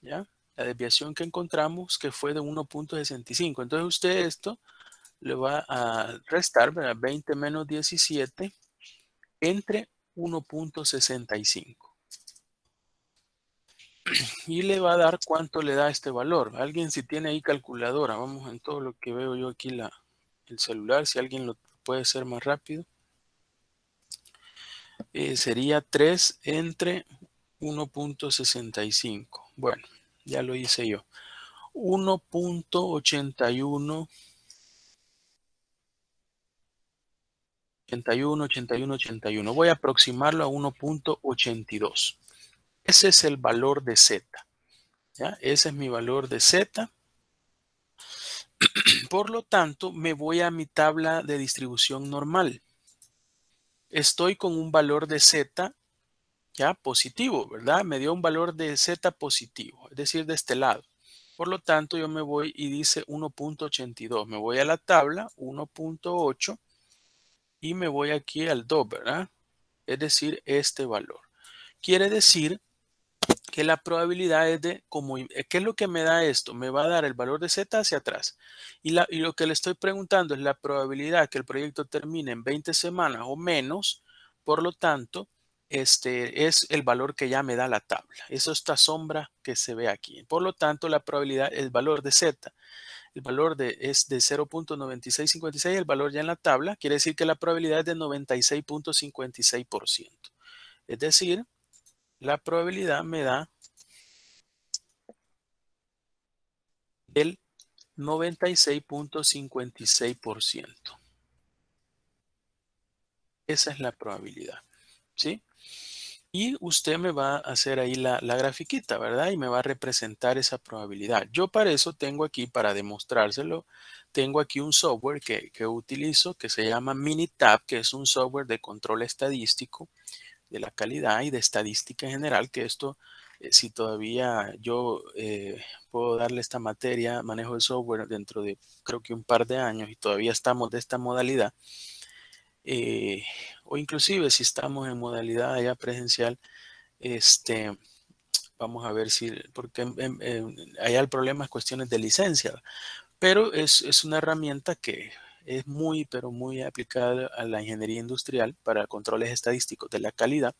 ¿ya? La desviación que encontramos que fue de 1.65. Entonces usted esto le va a restar, ¿verdad? 20 menos 17 entre 1.65. Y le va a dar cuánto le da este valor. Alguien si tiene ahí calculadora, vamos en todo lo que veo yo aquí el celular, si alguien lo puede hacer más rápido. Sería 3 entre 1.65. Bueno, ya lo hice yo. 1.81, 81. Voy a aproximarlo a 1.82. Ese es el valor de Z. ¿Ya? Ese es mi valor de Z. Por lo tanto, me voy a mi tabla de distribución normal. Estoy con un valor de Z ya positivo, ¿verdad? Me dio un valor de Z positivo, es decir, de este lado. Por lo tanto, yo me voy y dice 1.82. Me voy a la tabla 1.8 y me voy aquí al 2, ¿verdad? Es decir, este valor. Quiere decir que la probabilidad es de, ¿qué es lo que me da esto? Me va a dar el valor de Z hacia atrás. Y lo que le estoy preguntando es la probabilidad que el proyecto termine en 20 semanas o menos. Por lo tanto, este es el valor que ya me da la tabla. Eso es esta sombra que se ve aquí. Por lo tanto, la probabilidad, el valor de Z, el valor es de 0.9656, el valor ya en la tabla, quiere decir que la probabilidad es de 96.56%. Es decir, la probabilidad me da el 96.56%. Esa es la probabilidad, ¿sí? Y usted me va a hacer ahí la grafiquita, ¿verdad? Y me va a representar esa probabilidad. Yo para eso tengo aquí, para demostrárselo, tengo aquí un software que utilizo que se llama Minitab, que es un software de control estadístico de la calidad y de estadística en general, que esto si todavía yo puedo darle esta materia, manejo de software, dentro de creo que un par de años y todavía estamos de esta modalidad, o inclusive si estamos en modalidad ya presencial, vamos a ver si, porque allá el problema es cuestiones de licencia, pero es una herramienta que es muy, pero muy aplicada a la ingeniería industrial para controles estadísticos de la calidad,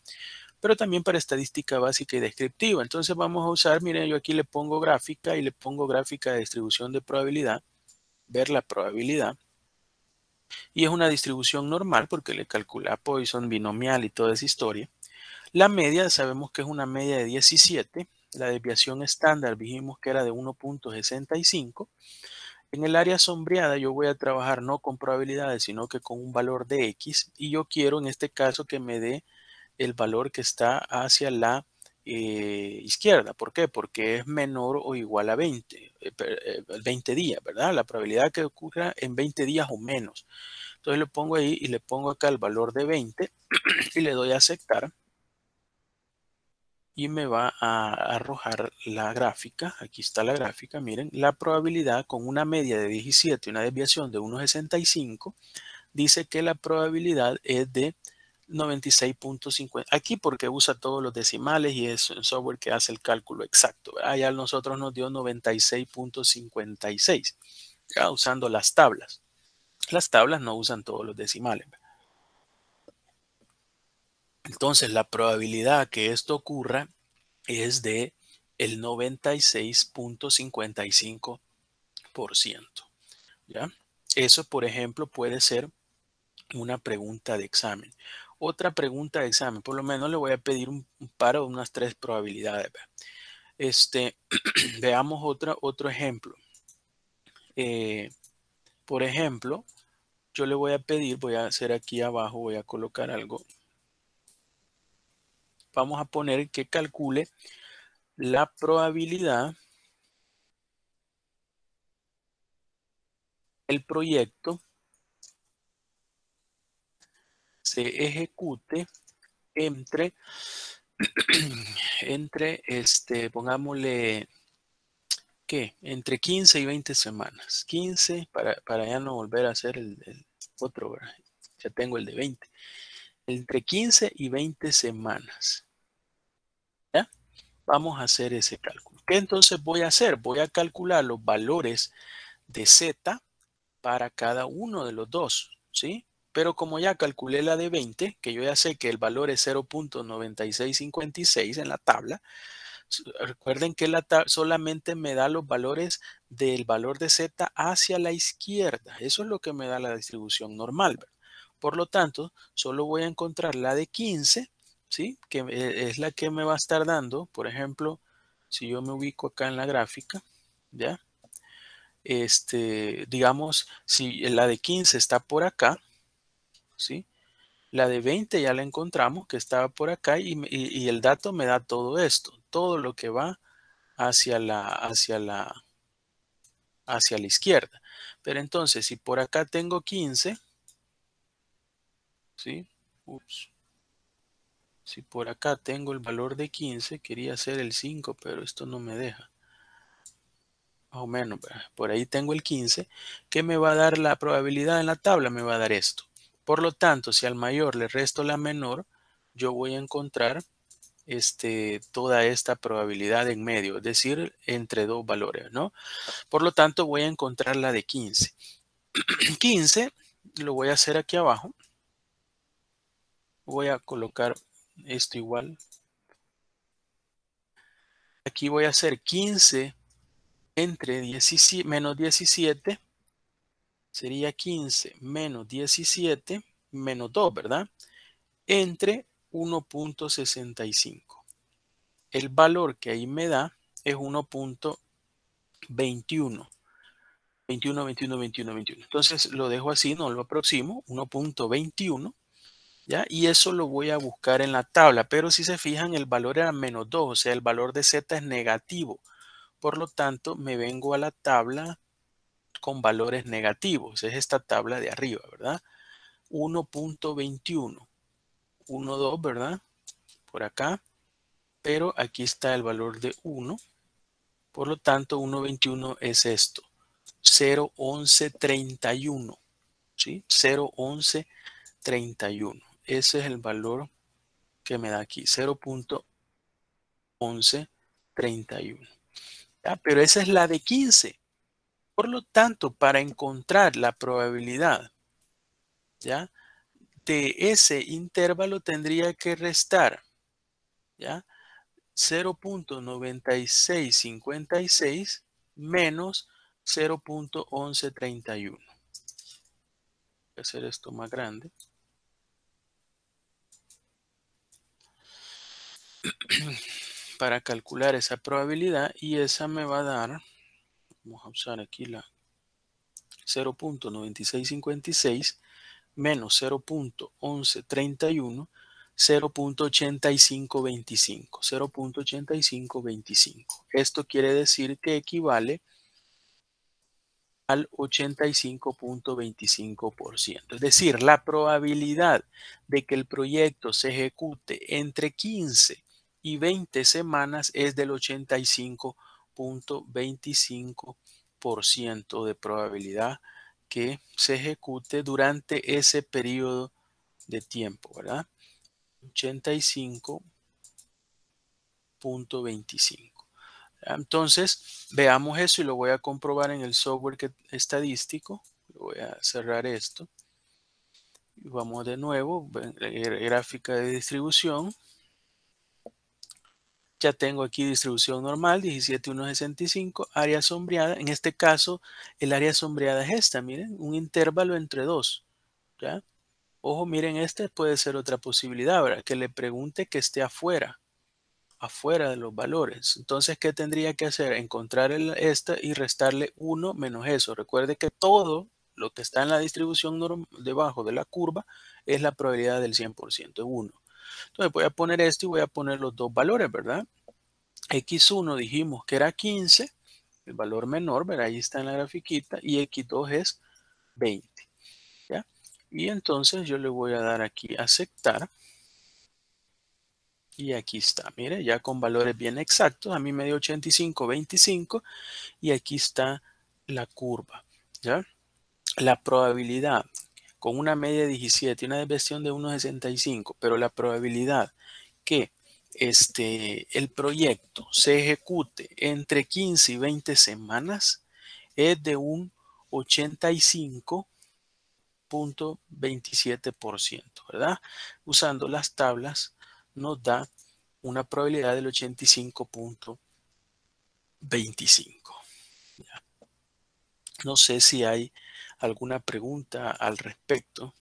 pero también para estadística básica y descriptiva. Entonces vamos a usar, miren, yo aquí le pongo gráfica y le pongo gráfica de distribución de probabilidad, ver la probabilidad. Y es una distribución normal porque le calcula Poisson, binomial y toda esa historia. La media, sabemos que es una media de 17. La desviación estándar dijimos que era de 1.65. En el área sombreada yo voy a trabajar no con probabilidades, sino que con un valor de X. Y yo quiero en este caso que me dé el valor que está hacia la izquierda. ¿Por qué? Porque es menor o igual a 20, 20 días, ¿verdad? La probabilidad que ocurra en 20 días o menos. Entonces le pongo ahí y le pongo acá el valor de 20 y le doy a aceptar. Y me va a arrojar la gráfica. Aquí está la gráfica. Miren, la probabilidad con una media de 17 y una desviación de 1.65 dice que la probabilidad es de 96.50. Aquí porque usa todos los decimales y es un software que hace el cálculo exacto. Allá nosotros nos dio 96.56, usando las tablas. Las tablas no usan todos los decimales. Entonces la probabilidad que esto ocurra es de el 96.55%. ¿Ya? Eso, por ejemplo, puede ser una pregunta de examen. Otra pregunta de examen, por lo menos le voy a pedir un par o unas 3 probabilidades. Veamos otro ejemplo. Por ejemplo, yo le voy a pedir, voy a hacer aquí abajo, voy a colocar algo. Vamos a poner que calcule la probabilidad el proyecto se ejecute entre, pongámosle, ¿qué? Entre 15 y 20 semanas. 15 para ya no volver a hacer el otro, ¿verdad? Ya tengo el de 20. Entre 15 y 20 semanas. ¿Ya? Vamos a hacer ese cálculo. ¿Qué entonces voy a hacer? Voy a calcular los valores de Z para cada uno de los dos, ¿sí? Pero como ya calculé la de 20, que yo ya sé que el valor es 0.9656 en la tabla, recuerden que la solamente me da los valores del valor de Z hacia la izquierda. Eso es lo que me da la distribución normal, ¿verdad? Por lo tanto, solo voy a encontrar la de 15, ¿sí? Que es la que me va a estar dando, por ejemplo, si yo me ubico acá en la gráfica, ¿ya? Digamos, si la de 15 está por acá, ¿sí? La de 20 ya la encontramos que estaba por acá y el dato me da todo esto, todo lo que va hacia la izquierda. Pero entonces, si por acá tengo 15, ¿sí? Ups. Si por acá tengo el valor de 15, quería hacer el 5, pero esto no me deja. Más o menos, por ahí tengo el 15. ¿Qué me va a dar la probabilidad en la tabla? Me va a dar esto. Por lo tanto, si al mayor le resto la menor, yo voy a encontrar toda esta probabilidad en medio, es decir, entre dos valores, ¿no? Por lo tanto, voy a encontrar la de 15. 15 lo voy a hacer aquí abajo. Voy a colocar esto igual. Aquí voy a hacer 15 entre 17, menos 17. Sería 15 menos 17 menos 2, ¿verdad? Entre 1.65. El valor que ahí me da es 1.21. 21, 21, 21, 21. Entonces lo dejo así, no lo aproximo, 1.21, ¿ya? Y eso lo voy a buscar en la tabla, pero si se fijan el valor era menos 2, o sea, el valor de Z es negativo. Por lo tanto, me vengo a la tabla con valores negativos. Es esta tabla de arriba, ¿verdad? 1.21, 1, 2, ¿verdad? Por acá. pero aquí está el valor de 1. Por lo tanto, 1.21 es esto, 0.1131, ¿sí? 0.1131. Ese es el valor que me da aquí, 0.1131. Pero esa es la de 15. Por lo tanto, para encontrar la probabilidad, ¿ya?, de ese intervalo tendría que restar, ¿ya?, 0.9656 menos 0.1131. Voy a hacer esto más grande. Para calcular esa probabilidad, y esa me va a dar, vamos a usar aquí la 0.9656 menos 0.1131, 0.8525. 0.8525. Esto quiere decir que equivale al 85.25%. Es decir, la probabilidad de que el proyecto se ejecute entre 15 y 20 semanas es del 85.25% de probabilidad que se ejecute durante ese periodo de tiempo, ¿verdad? 85.25. Entonces, veamos eso y lo voy a comprobar en el software estadístico. Voy a cerrar esto. Y vamos de nuevo, gráfica de distribución. Ya tengo aquí distribución normal, 17,165, área sombreada. En este caso, el área sombreada es esta, miren, un intervalo entre 2. ¿Ya? Ojo, miren, esta puede ser otra posibilidad, ¿verdad? Que le pregunte que esté afuera de los valores. Entonces, ¿qué tendría que hacer? Encontrar esta y restarle 1 menos eso. Recuerde que todo lo que está en la distribución debajo de la curva es la probabilidad del 100%, 1. Entonces, voy a poner esto y voy a poner los dos valores, ¿verdad? X1 dijimos que era 15, el valor menor, ¿verdad? Ahí está en la grafiquita, y X2 es 20, ¿ya? Y entonces yo le voy a dar aquí aceptar. Y aquí está, mire, ya con valores bien exactos. A mí me dio 85.25 y aquí está la curva, ¿ya? La probabilidad con una media de 17 y una desviación de 1.65, pero la probabilidad que el proyecto se ejecute entre 15 y 20 semanas es de un 85.27%, ¿verdad? Usando las tablas nos da una probabilidad del 85.25. No sé si hay alguna pregunta al respecto.